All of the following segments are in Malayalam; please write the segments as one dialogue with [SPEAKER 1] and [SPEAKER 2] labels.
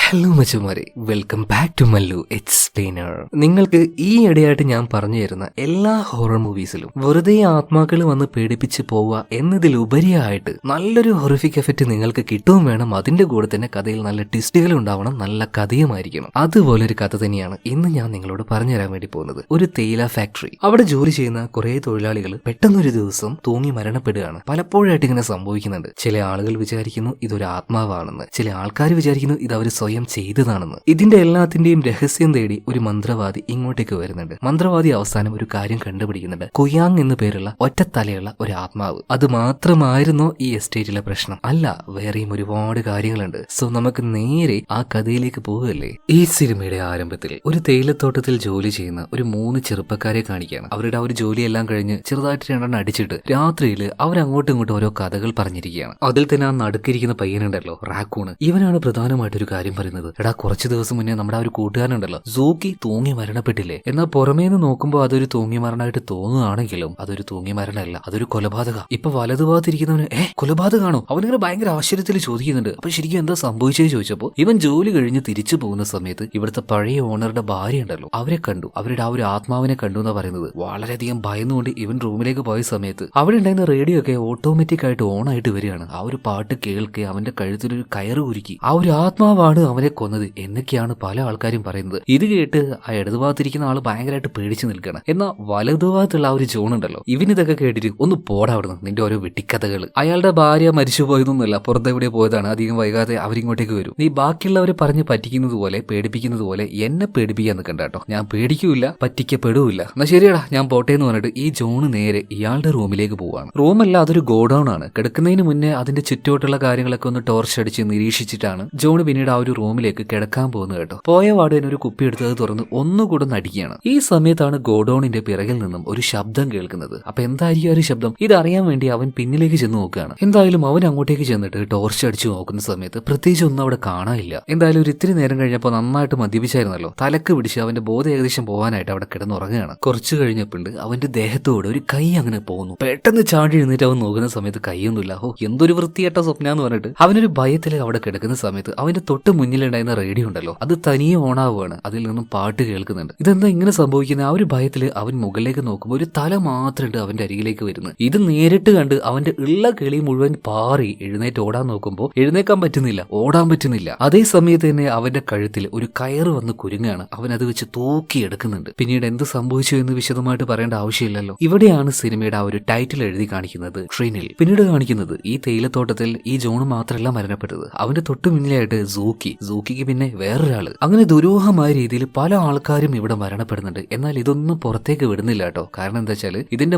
[SPEAKER 1] ഹലോ മച്ചുമാരെ, welcome back to Mallu explainer. നിങ്ങൾക്ക് ഈ ഇടയായിട്ട് ഞാൻ പറഞ്ഞു തരുന്ന എല്ലാ ഹൊറർ മൂവീസിലും വെറുതെ ആത്മാക്കൾ വന്ന് പേടിപ്പിച്ച് പോവുക എന്നതിലുപരിയായിട്ട് നല്ലൊരു ഹൊറിഫിക് എഫക്റ്റ് നിങ്ങൾക്ക് കിട്ടുകയും വേണം. അതിന്റെ കൂടെ തന്നെ കഥയിൽ നല്ല ട്വിസ്റ്റുകൾ ഉണ്ടാവണം, നല്ല കഥയുമായിരിക്കണം. അതുപോലൊരു കഥ തന്നെയാണ് ഇന്ന് ഞാൻ നിങ്ങളോട് പറഞ്ഞു തരാൻ വേണ്ടി പോകുന്നത്. ഒരു തേയില ഫാക്ടറി, അവിടെ ജോലി ചെയ്യുന്ന കുറെ തൊഴിലാളികൾ പെട്ടെന്നൊരു ദിവസം തൂങ്ങി മരണപ്പെടുകയാണ്. പലപ്പോഴായിട്ട് ഇങ്ങനെ സംഭവിക്കുന്നുണ്ട്. ചില ആളുകൾ വിചാരിക്കുന്നു ഇതൊരു ആത്മാവാണെന്ന്, ചില ആൾക്കാർ വിചാരിക്കുന്നു ഇത് അവർ സ്വയം ചെയ്തതാണെന്ന്. ഇതിന്റെ എല്ലാത്തിന്റെയും രഹസ്യം തേടി ഒരു മന്ത്രവാദി ഇങ്ങോട്ടേക്ക് വരുന്നുണ്ട്. മന്ത്രവാദി അവസാനം ഒരു കാര്യം കണ്ടുപിടിക്കുന്നുണ്ട്. കുയാങ് എന്നു പേരുള്ള ഒറ്റത്തലയുള്ള ഒരു ആത്മാവ്. അത് മാത്രമായിരുന്നോ ഈ എസ്റ്റേറ്റിലെ പ്രശ്നം? അല്ല, വേറെയും ഒരുപാട് കാര്യങ്ങളുണ്ട്. സോ നമുക്ക് നേരെ ആ കഥയിലേക്ക് പോവുകയല്ലേ. ഈ സിനിമയുടെ ആരംഭത്തിൽ ഒരു തേയിലത്തോട്ടത്തിൽ ജോലി ചെയ്യുന്ന ഒരു 3 ചെറുപ്പക്കാരെ കാണിക്കുകയാണ്. അവരുടെ ആ ഒരു ജോലിയെല്ലാം കഴിഞ്ഞ് ചെറുതായിട്ട് 2 അടിച്ചിട്ട് രാത്രിയിൽ അവരങ്ങോട്ടും ഇങ്ങോട്ടും ഓരോ കഥകൾ പറഞ്ഞിരിക്കുകയാണ്. അതിൽ തന്നെ ആ നടുക്കിരിക്കുന്ന പയ്യനുണ്ടല്ലോ, റാക്കൂണ്, ഇവനാണ് പ്രധാനമായിട്ടൊരു കാര്യം പറയുന്നത്. എടാ, കുറച്ച് ദിവസം മുന്നേ നമ്മുടെ ആ ഒരു കൂട്ടുകാരനുണ്ടല്ലോ സൂക്കി തൂങ്ങി മരണപ്പെട്ടില്ലേ? എന്നാൽ പുറമേന്ന് നോക്കുമ്പോൾ അതൊരു തൂങ്ങി മരണമായിട്ട് തോന്നുകയാണെങ്കിലും അതൊരു തൂങ്ങി മരണമല്ല, അതൊരു കൊലപാതക. ഇപ്പൊ വലതുഭാഗത്തിരിക്കുന്നവന് കൊലപാതകമാണോ? അവനിങ്ങനെ ഭയങ്കര ആശ്ചര്യത്തിൽ ചോദിക്കുന്നുണ്ട്. അപ്പൊ ശരിക്കും എന്താ സംഭവിച്ചത് ചോദിച്ചപ്പോൾ ഇവൻ ജോലി കഴിഞ്ഞ് തിരിച്ചു പോകുന്ന സമയത്ത് ഇവിടുത്തെ പഴയ ഓണറുടെ ഭാര്യ ഉണ്ടല്ലോ അവരെ കണ്ടു. അവരുടെ ആ ഒരു ആത്മാവിനെ കണ്ടു എന്നാ പറയുന്നത്. വളരെയധികം ഭയന്നുകൊണ്ട് ഇവൻ റൂമിലേക്ക് പോയ സമയത്ത് അവിടെ ഉണ്ടായിരുന്ന റേഡിയോ ഒക്കെ ഓട്ടോമാറ്റിക് ആയിട്ട് ഓൺ ആയിട്ട് വരികയാണ്. ആ ഒരു പാട്ട് കേൾക്കെ അവന്റെ കഴുത്തിലൊരു കയറ് കുരുക്കി. ആ ഒരു ആത്മാവാണ് അവനെ കൊന്നത് എന്നൊക്കെയാണ് പല ആൾക്കാരും പറയുന്നത്. ഇത് കേട്ട് ആ ഇടതുഭാഗത്തിരിക്കുന്ന ആള് ഭയങ്കരമായിട്ട് പേടിച്ചു നിൽക്കണം. എന്നാൽ വലതുഭാഗത്തുള്ള ആ ഒരു ജോൺ ഉണ്ടല്ലോ, ഇവനിതൊക്കെ കേട്ടിട്ട് ഒന്ന് പോടാ അവിടുന്ന്, നിന്റെ ഓരോ വെട്ടിക്കഥകൾ. അയാളുടെ ഭാര്യ മരിച്ചു പോയതൊന്നുമല്ല, പുറത്തെവിടെ പോയതാണ്. അധികം വൈകാതെ അവരിങ്ങോട്ടേക്ക് വരും. നീ ബാക്കിയുള്ളവരെ പറഞ്ഞ് പറ്റിക്കുന്നത് പോലെ പേടിപ്പിക്കുന്നത് പോലെ എന്നെ പേടിപ്പിക്കാൻ നിൽക്കണ്ട കേട്ടോ. ഞാൻ പേടിക്കൂല, പറ്റിക്കപ്പെടൂല്ല. എന്നാ ശരിയടാ, ഞാൻ പോട്ടെ എന്ന് പറഞ്ഞിട്ട് ഈ ജോണ് നേരെ ഇയാളുടെ റൂമിലേക്ക് പോവാണ്. റൂമല്ല, അതൊരു ഗോഡൌൺ ആണ്. കിടക്കുന്നതിന് മുന്നേ അതിന്റെ ചുറ്റോട്ടുള്ള കാര്യങ്ങളൊക്കെ ഒന്ന് ടോർച്ച് അടിച്ച് നിരീക്ഷിച്ചിട്ടാണ് ജോൺ പിന്നീട് ആ ഒരു റൂമിലേക്ക് കിടക്കാൻ പോകുന്നത് കേട്ടോ. പോയ വാർഡൻ ഒരു കുപ്പി എടുത്തത് തുറന്ന് ഒന്നുകൂടെ നടിക്കുകയാണ്. ഈ സമയത്താണ് ഗോഡൌണിന്റെ പിറകിൽ നിന്നും ഒരു ശബ്ദം കേൾക്കുന്നത്. അപ്പൊ എന്തായിരിക്കും ഒരു ശബ്ദം? ഇതറിയാൻ വേണ്ടി അവൻ പിന്നിലേക്ക് ചെന്ന് നോക്കുകയാണ്. എന്തായാലും അവൻ അങ്ങോട്ടേക്ക് ചെന്നിട്ട് ടോർച്ച് അടിച്ചു നോക്കുന്ന സമയത്ത് പ്രത്യേകിച്ച് ഒന്നും അവിടെ കാണാനില്ല. എന്തായാലും ഒരു ഇത്തിരി നേരം കഴിഞ്ഞപ്പോൾ നന്നായിട്ട് മദ്യപിച്ചായിരുന്നല്ലോ, തലക്ക് പിടിച്ച് അവന്റെ ബോധം ഏകദേശം പോകാനായിട്ട് അവിടെ കിടന്നുറങ്ങുകയാണ്. കുറച്ചു കഴിഞ്ഞപ്പോണ്ട് അവന്റെ ദേഹത്തോട് ഒരു കൈ അങ്ങനെ പോകുന്നു. പെട്ടെന്ന് ചാടി എഴുന്നേറ്റ് അവൻ നോക്കുന്ന സമയത്ത് കൈയൊന്നുമില്ല. എന്തൊരു വൃത്തിയേട്ട സ്വപ്നം എന്ന് പറഞ്ഞിട്ട് അവനൊരു ഭയത്തിൽ അവിടെ കിടക്കുന്ന സമയത്ത് അവന്റെ തൊട്ട് മുന്നിലുണ്ടായിരുന്ന റേഡിയോ ഉണ്ടല്ലോ, അത് തനിയെ ഓണാവുകയാണ്. അതിൽ നിന്നും പാട്ട് കേൾക്കുന്നുണ്ട്. ഇതെന്താ ഇങ്ങനെ സംഭവിക്കുന്നത്? ആ ഒരു ഭയത്തില് അവൻ മുകളിലേക്ക് നോക്കുമ്പോൾ ഒരു തല മാത്രമുണ്ട് അവന്റെ അരികിലേക്ക് വരുന്നത്. ഇത് നേരിട്ട് കണ്ട് അവന്റെ ഉള്ള കിളി മുഴുവൻ പാറി എഴുന്നേറ്റ് ഓടാൻ നോക്കുമ്പോൾ എഴുന്നേക്കാൻ പറ്റുന്നില്ല, ഓടാൻ പറ്റുന്നില്ല. അതേ സമയത്ത് തന്നെ അവന്റെ കഴുത്തിൽ ഒരു കയറ് വന്ന് കുരുങ്ങാണ്. അവൻ അത് വെച്ച് തൂക്കിയെടുക്കുന്നുണ്ട്. പിന്നീട് എന്ത് സംഭവിച്ചു എന്ന് വിശദമായിട്ട് പറയേണ്ട ആവശ്യമില്ലല്ലോ. ഇവിടെയാണ് സിനിമയുടെ ആ ഒരു ടൈറ്റിൽ എഴുതി കാണിക്കുന്നത്, ട്രെയിനിൽ. പിന്നീട് കാണിക്കുന്നത് ഈ തേയിലത്തോട്ടത്തിൽ ഈ ജോൺ മാത്രമല്ല മരണപ്പെട്ടത്, അവന്റെ തൊട്ട് മുന്നിലായിട്ട് സൂക്കിക്ക് പിന്നെ വേറൊരാള്. അങ്ങനെ ദുരൂഹമായ രീതിയിൽ പല ആൾക്കാരും ഇവിടെ മരണപ്പെടുന്നുണ്ട്. എന്നാൽ ഇതൊന്നും പുറത്തേക്ക് വിടുന്നില്ല കേട്ടോ. കാരണം എന്താ വെച്ചാൽ ഇതിന്റെ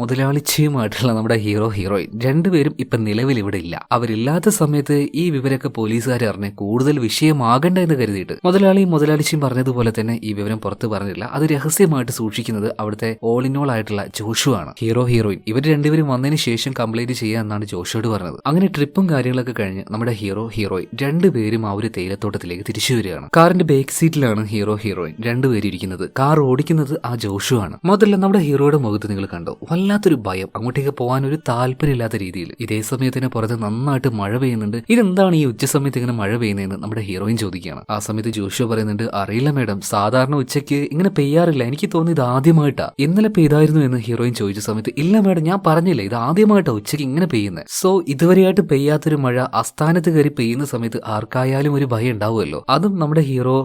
[SPEAKER 1] മുതലാളിച്ചിയുമായിട്ടുള്ള നമ്മുടെ ഹീറോയിൻ രണ്ടുപേരും ഇപ്പൊ നിലവിൽ ഇവിടെ ഇല്ല. അവരില്ലാത്ത സമയത്ത് ഈ വിവരമൊക്കെ പോലീസുകാർ അറിഞ്ഞ് കൂടുതൽ വിഷയമാകണ്ട എന്ന് കരുതിയിട്ട് മുതലാളിച്ചിയും പറഞ്ഞതുപോലെ തന്നെ ഈ വിവരം പുറത്ത് പറഞ്ഞില്ല. അത് രഹസ്യമായിട്ട് സൂക്ഷിക്കുന്നത് അവിടുത്തെ ഓൾ ഇൻ ഓൾ ആയിട്ടുള്ള ജോഷു ആണ്. ഹീറോയിൻ ഇവർ രണ്ടുപേരും വന്നതിന് ശേഷം കംപ്ലൈന്റ് ചെയ്യാന്നാണ് ജോഷോട് പറഞ്ഞത്. അങ്ങനെ ട്രിപ്പും കാര്യങ്ങളൊക്കെ കഴിഞ്ഞ് നമ്മുടെ ഹീറോയിൻ രണ്ടുപേരും ആ ഒരു തേയിലത്തോട്ടത്തിലേക്ക് തിരിച്ചു വരികയാണ്. കാറിന്റെ ബാക്ക് സീറ്റിലാണ് ഹീറോയിൻ രണ്ടുപേരും ഇരിക്കുന്നത്. കാർ ഓടിക്കുന്നത് ആ ജോഷു ആണ്. മുതല നമ്മുടെ ഹീറോയുടെ മുഖത്ത് നിങ്ങൾ കണ്ടോ, വല്ലാത്തൊരു ഭയം, അങ്ങോട്ടേക്ക് പോകാൻ ഒരു താല്പര്യമില്ലാത്ത രീതിയിൽ. ഇതേ സമയത്തിന് പുറത്ത് നന്നായിട്ട് മഴ പെയ്യുന്നുണ്ട്. ഇതെന്താണ് ഈ ഉച്ച സമയത്ത് ഇങ്ങനെ മഴ പെയ്യുന്നതെന്ന് നമ്മുടെ ഹീറോയിൻ ചോദിക്കുകയാണ്. ആ സമയത്ത് ജോഷു പറയുന്നുണ്ട്, അറിയില്ല മേഡം, സാധാരണ ഉച്ചയ്ക്ക് ഇങ്ങനെ പെയ്യാറില്ല, എനിക്ക് തോന്നി ഇത് ആദ്യമായിട്ടാ. ഇന്നലെ പെയ്തായിരുന്നു എന്ന് ഹീറോയിൻ ചോദിച്ച സമയത്ത് ഇല്ല മേഡം, ഞാൻ പറഞ്ഞില്ല, ഇത് ആദ്യമായിട്ടാ ഉച്ചയ്ക്ക് ഇങ്ങനെ പെയ്യുന്നത്. സോ ഇതുവരെയായിട്ട് പെയ്യാത്തൊരു മഴ അസ്ഥാനത്ത് കയറി പെയ്യുന്ന സമയത്ത് ആർക്കായാലും ഒരു ഭയം ഉണ്ടാവുമല്ലോ. അതും നമ്മുടെ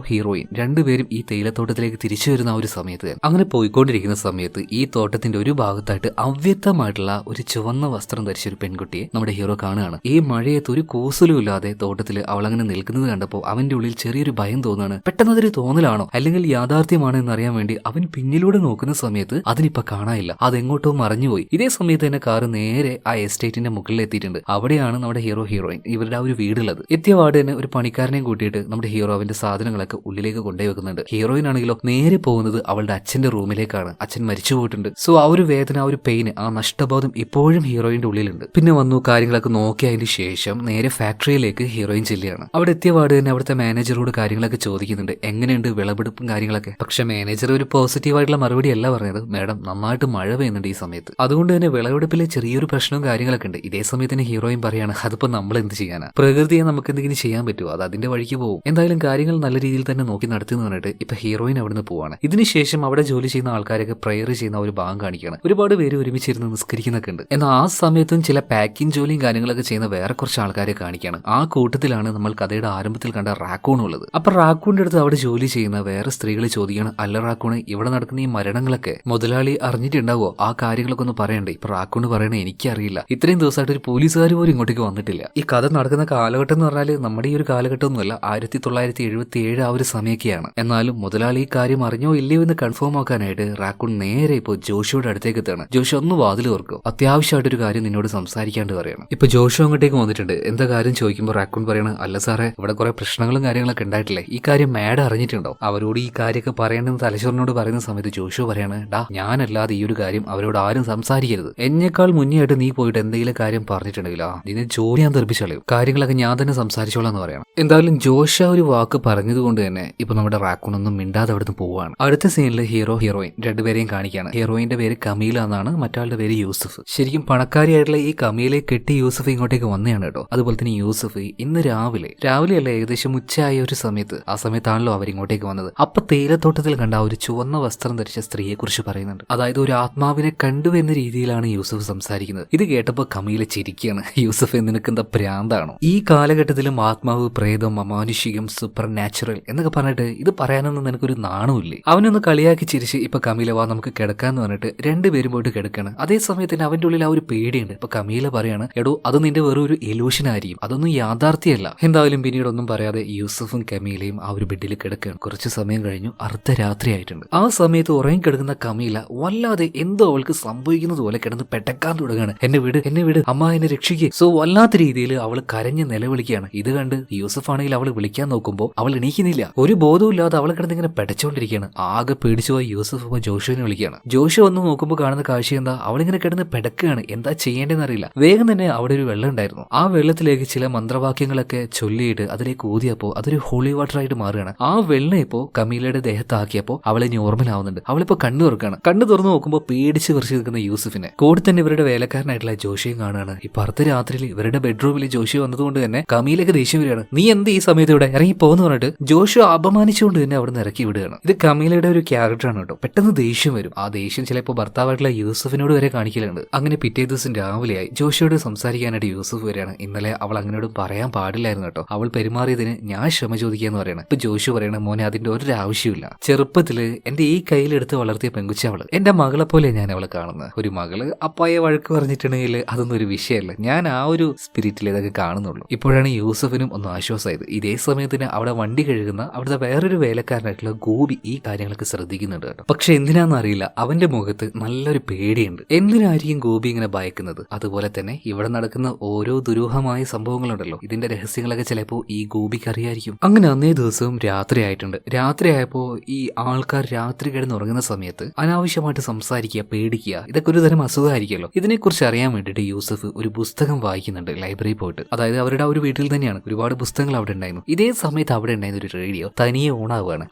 [SPEAKER 1] ഹീറോയിൻ രണ്ടുപേരും ഈ തേയിലത്തോട്ടത്തിലേക്ക് തിരിച്ചു വരുന്ന ആ ഒരു സമയത്ത് അങ്ങനെ പോയിക്കൊണ്ടിരിക്കുന്ന സമയത്ത് ഈ തോട്ടത്തിന്റെ ഒരു ഭാഗത്തായിട്ട് അവ്യക്തമായിട്ടുള്ള ഒരു ചുവന്ന വസ്ത്രം ധരിച്ചൊരു പെൺകുട്ടിയെ നമ്മുടെ ഹീറോ കാണുകയാണ്. ഈ മഴയത്ത് ഒരു കൂസലും ഇല്ലാതെ തോട്ടത്തിൽ അവൾ അങ്ങനെ നിൽക്കുന്നത് കണ്ടപ്പോൾ അവന്റെ ഉള്ളിൽ ചെറിയൊരു ഭയം തോന്നുകയാണ്. പെട്ടെന്ന് അതൊരു തോന്നലാണോ അല്ലെങ്കിൽ യാഥാർത്ഥ്യമാണോ എന്നറിയാൻ വേണ്ടി അവൻ പിന്നിലൂടെ നോക്കുന്ന സമയത്ത് അതിനിപ്പോ കാണാനില്ല, അതെങ്ങോട്ടോ മറഞ്ഞുപോയി. ഇതേ സമയത്ത് തന്നെ കാറ് നേരെ ആ എസ്റ്റേറ്റിന്റെ മുകളിൽ എത്തിയിട്ടുണ്ട്. അവിടെയാണ് നമ്മുടെ ഹീറോയിൻ ഇവരുടെ ആ ഒരു വീടുള്ളത്. എത്തിയ വാർഡ് തന്നെ ഒരു പണിക്കാരനെയും കൂട്ടിയിട്ട് നമ്മുടെ ഹീറോ അവന്റെ സാധനങ്ങളൊക്കെ ഉള്ളിലേക്ക് കൊണ്ടുപോയി വെക്കുന്നുണ്ട്. ഹീറോയിൻ ആണെങ്കിലോ നേരെ പോകുന്നത് അവളുടെ അച്ഛന്റെ റൂമിലേക്കാണ്. അച്ഛൻ മരിച്ചു പോയിട്ടുണ്ട്. സോ ആ ഒരു വേദന, ആ ഒരു പെയിന്, ആ നഷ്ടബോധം ഇപ്പോഴും ഹീറോയിന്റെ ഉള്ളിലുണ്ട്. പിന്നെ വന്നു കാര്യങ്ങളൊക്കെ നോക്കിയതിന് ശേഷം നേരെ ഫാക്ടറിയിലേക്ക് ഹീറോയിൻ ചെല്ലുകയാണ്. അവിടെ എത്തിയ വാർഡ് തന്നെ അവിടുത്തെ മാനേജറോട് കാര്യങ്ങളൊക്കെ ചോദിക്കുന്നുണ്ട്, എങ്ങനെയുണ്ട് വിളവെടുപ്പും കാര്യങ്ങളൊക്കെ. പക്ഷെ മാനേജർ ഒരു പോസിറ്റീവായിട്ടുള്ള മറുപടി അല്ല പറഞ്ഞത്, മേഡം നന്നായിട്ട് മഴ പെയ്യുന്നുണ്ട് ഈ സമയത്ത്, അതുകൊണ്ട് തന്നെ വിളവെടുപ്പിലെ ചെറിയൊരു പ്രശ്നവും കാര്യങ്ങളൊക്കെ ഉണ്ട്. ഇതേ സമയത്തിന് ഹീറോയിൻ പറയാണ്, അതിപ്പോ നമ്മൾ എന്ത് ചെയ്യാനാ, പ്രകൃതിയെ നമുക്ക് എന്തെങ്കിലും ചെയ്യാൻ പറ്റുമോ, അത് അതിന്റെ വഴിക്ക് പോകും. എന്തായാലും കാര്യങ്ങൾ നല്ല രീതിയിൽ തന്നെ നോക്കി നടത്തുന്നു പറഞ്ഞിട്ട് ഇപ്പൊ ഹീറോയിൻ അവിടുന്ന് പോവാണ്. ഇതിനുശേഷം അവിടെ ജോലി ചെയ്യുന്ന ആൾക്കാരൊക്കെ പ്രയർ ചെയ്യുന്ന ഒരു ഭാഗം കാണിക്കുകയാണ്. ഒരുപാട് പേര് ഒരുമിച്ചിരുന്ന് നിസ്കരിക്കുന്നൊക്കെ ഉണ്ട്. എന്നാൽ ആ സമയത്തും ചില പാക്കിംഗ് ജോലിയും കാര്യങ്ങളൊക്കെ ചെയ്യുന്ന വേറെ കുറച്ച് ആൾക്കാരെ കാണിക്കുകയാണ്. ആ കൂട്ടത്തിലാണ് നമ്മൾ കഥയുടെ ആരംഭത്തിൽ കണ്ട റാക്കൂൺ ഉള്ളത്. അപ്പൊ റാക്കൂണിന്റെ അടുത്ത് അവിടെ ജോലി ചെയ്യുന്ന വേറെ സ്ത്രീകൾ ചോദിക്കുകയാണ്, അല്ല റാക്കൂണ്, ഇവിടെ നടക്കുന്ന ഈ മരണങ്ങളൊക്കെ മുതലാളി അറിഞ്ഞിട്ടുണ്ടാവോ? ആ കാര്യങ്ങളൊക്കെ ഒന്ന് പറയണ്ടേ? ഇപ്പൊ റാക്കൂണ് പറയണേ, എനിക്കറിയില്ല, ഇത്രയും ദിവസമായിട്ട് ഒരു പോലീസുകാർ പോലും ഇങ്ങോട്ടേക്ക് വന്നിട്ടില്ല. ഈ കഥ നടക്കുന്ന കാലഘട്ടം എന്ന് പറഞ്ഞാൽ നമ്മുടെ ഈ ഒരു കാലഘട്ടമൊന്നുമല്ല, 1977 ആ ഒരു സമയമൊക്കെയാണ്. എന്നാലും മുതലാളി ഈ കാര്യം അറിഞ്ഞോ ഇല്ലയോ എന്ന് കൺഫേം ആക്കാനായിട്ട് റാക്കൂൺ നേരെ ഇപ്പോൾ ജോഷിയുടെ അടുത്തേക്ക് എത്താണ്. ജോഷി ഒന്ന് വാതിൽ തുറക്കും, അത്യാവശ്യമായിട്ടൊരു കാര്യം നിന്നോട് സംസാരിക്കാണ്ട് പറയണം. ഇപ്പൊ ജോഷു അങ്ങോട്ടേക്ക് വന്നിട്ടുണ്ട്. എന്താ കാര്യം ചോദിക്കുമ്പോൾ റാക്കൂൺ പറയണം, അല്ല സാറേ, ഇവിടെ കുറെ പ്രശ്നങ്ങളും കാര്യങ്ങളൊക്കെ ഉണ്ടായിട്ടില്ലേ, ഈ കാര്യം മാഡം അറിഞ്ഞിട്ടുണ്ടോ? അവരോട് ഈ കാര്യമൊക്കെ പറയണമെന്ന് തലശ്വരനോട് പറയുന്ന സമയത്ത് ജോഷു പറയാണ്, ഡാ, ഞാനല്ലാതെ ഈ ഒരു കാര്യം അവരോട് ആരും സംസാരിക്കരുത്. എന്നെക്കാൾ മുന്നേ ആയിട്ട് നീ പോയിട്ട് എന്തെങ്കിലും കാര്യം പറഞ്ഞിട്ടുണ്ടെങ്കിൽ നിന്നെ ജോലി ഞാൻ തെറിപ്പിച്ചളയും, കാര്യങ്ങളൊക്കെ ഞാൻ തന്നെ സംസാരിച്ചോളാം എന്ന് പറയണം. എന്തായാലും ജോഷ ഒരു വാക്ക് പറഞ്ഞതുകൊണ്ട് തന്നെ ഇപ്പൊ നമ്മുടെ റാക്കൂൺ ഒന്നും മിണ്ടാതെ അവിടുന്ന് പോവാണ്. അടുത്ത സീനിൽ ഹീറോയിൻ രണ്ടുപേരെയും കാണിക്കുകയാണ്. ഹീറോയിന്റെ പേര് കമീല എന്നാണ്, മറ്റാളുടെ പേര് യൂസഫ്. ശരിക്കും പണക്കാരിയായിട്ടുള്ള ഈ കമീലയെ കെട്ടി യൂസഫ് ഇങ്ങോട്ടേക്ക് വന്നതാണ് കേട്ടോ. അതുപോലെ തന്നെ യൂസഫ് ഇന്ന് രാവിലെയല്ല, ഏകദേശം ഉച്ചയായ ഒരു സമയത്ത്, ആ സമയത്താണല്ലോ അവരിങ്ങോട്ടേക്ക് വന്നത്. അപ്പൊ തേയിലത്തോട്ടത്തിൽ കണ്ട ഒരു ചുവന്ന വസ്ത്രം ധരിച്ച സ്ത്രീയെ കുറിച്ച് പറയുന്നുണ്ട്. അതായത് ഒരു ആത്മാവിനെ കണ്ടു എന്ന രീതിയിലാണ് യൂസഫ് സംസാരിക്കുന്നത്. ഇത് കേട്ടപ്പോ കമീല ചിരിക്കുകയാണ്. യൂസഫ് നിനക്കെന്താ ഭ്രാന്താണോ? ഈ കാലഘട്ടത്തിലും ആത്മാവ്, പ്രേതം, അമാനുഷികം, സൂപ്പർ നാച്ചുറൽ എന്നൊക്കെ പറഞ്ഞിട്ട് ഇത് പറയാനൊന്നും നിനക്കൊരു നാണമില്ലേ? അവനൊന്ന് കളിയാക്കി ചിരിച്ച് ഇപ്പൊ കമീല വാ നമുക്ക് കിടക്കാന്ന് പറഞ്ഞിട്ട് രണ്ടുപേരും പോയിട്ട് കിടക്കാണ്. അതേ സമയത്തിന് അവന്റെ ഉള്ളിൽ ആ ഒരു പേടിയുണ്ട്. ഇപ്പൊ കമീല പറയാണ്, എടോ, അത് നിന്റെ വെറും ഒരു ഇലൂഷൻ ആയിരിക്കും, അതൊന്നും യാഥാർത്ഥ്യമല്ല. എന്തായാലും പിന്നീട് ഒന്നും പറയാതെ യൂസഫും കമീലയും ആ ഒരു ബെഡിൽ കിടക്കുകയാണ്. കുറച്ച് സമയം കഴിഞ്ഞു, അർദ്ധരാത്രി ആയിട്ടുണ്ട്. ആ സമയത്ത് ഉറങ്ങിക്കിടക്കുന്ന കമീല വല്ലാതെ എന്തോ അവൾക്ക് സംഭവിക്കുന്നത് പോലെ കിടന്ന് പെട്ടക്കാൻ തുടങ്ങുകയാണ്. എന്നെ വിട് അമ്മ, എന്നെ രക്ഷിക്കേ. സോ വല്ലാത്ത രീതിയിൽ അവൾ കരഞ്ഞ് നിലവിളിക്കുകയാണ്. ഇത് കണ്ട് യൂസഫ് ആണെങ്കിൽ അവൾ വിളിക്കാൻ നോക്കുമ്പോൾ അവൾ എണീക്കുന്നില്ല. ഒരു ബോധമില്ലാതെ അവളെ കിടന്ന് ഇങ്ങനെ പെടച്ചോണ്ടിരിക്കുകയാണ്. ആകെ പേടിച്ചുപോയി യൂസഫ് ഇപ്പൊ ജോഷുവിനെ വിളിക്കുകയാണ്. ജോഷു വന്ന് നോക്കുമ്പോൾ കാണുന്ന കാഴ്ച എന്താ? അവളിങ്ങനെ കിടന്ന് പെടക്കുകയാണ്. എന്താ ചെയ്യേണ്ടതെന്ന് അറിയില്ല. വേഗം തന്നെ അവിടെ ഒരു വെള്ളം ഉണ്ടായിരുന്നു. ആ വെള്ളത്തിലേക്ക് ചില മന്ത്രവാക്യങ്ങളൊക്കെ ചൊല്ലിയിട്ട് അതിലേക്ക് ഊതിയപ്പോ അതൊരു ഹോളി വാട്ടർ ആയിട്ട് മാറുകയാണ്. ആ വെള്ളം ഇപ്പോ കമീലയുടെ ദേഹത്താക്കിയപ്പോ അവളെ നോർമൽ ആവുന്നുണ്ട്. അവളിപ്പോ കണ്ണു തുറക്കുകയാണ്. കണ്ണു തുറന്നു നോക്കുമ്പോൾ പേടിച്ച് വിറച്ച് നിൽക്കുന്ന യൂസഫിനെ കൂടെ തന്നെ ഇവരുടെ വേലക്കാരനായിട്ടുള്ള ജോഷിയും കാണുകയാണ്. ഇപ്പൊ അർദ്ധരാത്രിയിൽ ഇവരുടെ ബെഡ്റൂമിൽ ജോഷി വന്നതുകൊണ്ട് തന്നെ കമീലൊക്കെ ദേഷ്യം വരികയാണ്. നീ എന്ത് ഈ സമയത്ത് ഇവിടെ ഇറങ്ങി പോകുന്നു പറഞ്ഞിട്ട് ജോഷു അപമാനിച്ചുകൊണ്ട് തന്നെ അവിടെ നിന്ന് ഇറക്കി വിടുകയാണ്. ഇത് കമീലയുടെ ഒരു ക്യാരക്ടറാണ് കേട്ടോ. പെട്ടെന്ന് ദേഷ്യം വരും. ആ ദേഷ്യം ചിലപ്പോൾ ഭർത്താവായിട്ടുള്ള യൂസഫിനോട് വരെ കാണിക്കലുണ്ട്. അങ്ങനെ പിറ്റേ ദിവസം രാവിലെയായി ജോഷിയോട് സംസാരിക്കാനായിട്ട് യൂസഫ് വരികയാണ്. ഇന്നലെ അവൾ അങ്ങനോട് പറയാൻ പാടില്ലായിരുന്നു കേട്ടോ, അവൾ പെരുമാറിയതിന് ഞാൻ ക്ഷമ ചോദിക്കാന്ന് പറയണം. ഇപ്പൊ ജോഷു പറയണ, മോനെ, അതിന്റെ ഒരു ആവശ്യമില്ല. ചെറുപ്പത്തില് എന്റെ ഈ കയ്യിലെടുത്ത് വളർത്തിയ പെങ്കുച്ച അവള് എന്റെ മകളെ പോലെ ഞാൻ അവളെ കാണുന്നത്. ഒരു മകള് അപ്പായെ വഴക്ക് പറഞ്ഞിട്ടുണ്ടെങ്കിൽ അതൊന്നും ഒരു വിഷയമല്ല. ഞാൻ ആ ഒരു സ്പിരിറ്റിൽ ഇതൊക്കെ കാണുന്നുള്ളൂ. ഇപ്പോഴാണ് യൂസഫിനും ഒന്ന് ആശ്വാസമായത്. ഇതേ സമയത്തിന് അവിടെ വണ്ടി കഴുകുന്ന അവിടുത്തെ വേറൊരു വേലക്കാരനായിട്ടുള്ള ഗോപി ഈ കാര്യങ്ങളൊക്കെ ശ്രദ്ധിക്കുന്നുണ്ട് കേട്ടോ. പക്ഷെ എന്തിനാന്ന് അറിയില്ല, അവന്റെ മുഖത്ത് നല്ലൊരു പേടിയുണ്ട്. എന്തിനായിരിക്കും ഗോപി ഇങ്ങനെ ഭയക്കുന്നത്? അതുപോലെ തന്നെ ഇവിടെ നടക്കുന്ന ഓരോ ദുരൂഹമായ സംഭവങ്ങളുണ്ടല്ലോ, ഇതിന്റെ രഹസ്യങ്ങളൊക്കെ ചിലപ്പോ ഈ ഗോപിക്ക് അറിയായിരിക്കും. അങ്ങനെ അന്നേ ദിവസവും രാത്രി ആയിട്ടുണ്ട്. രാത്രിയായപ്പോ ഈ ആൾക്കാർ രാത്രി കിടന്നുറങ്ങുന്ന സമയത്ത് അനാവശ്യമായിട്ട് സംസാരിക്കുക, പേടിക്കുക, ഇതൊക്കെ ഒരു തരം അസുഖമായിരിക്കുമല്ലോ. ഇതിനെക്കുറിച്ച് അറിയാൻ വേണ്ടിയിട്ട് യൂസഫ് ഒരു പുസ്തകം വായിക്കുന്നുണ്ട് ലൈബ്രറി പോയിട്ട്. അതായത് അവരുടെ ആ ഒരു വീട്ടിൽ തന്നെയാണ്, ഒരുപാട് പുസ്തകങ്ങൾ അവിടെ ഉണ്ടായിരുന്നു. ഇതേ സമയത്ത് അവിടെ ഉണ്ടായിരുന്ന ഒരു റേഡിയോ തനിയെ ഓൺ ആവുകയാണ്.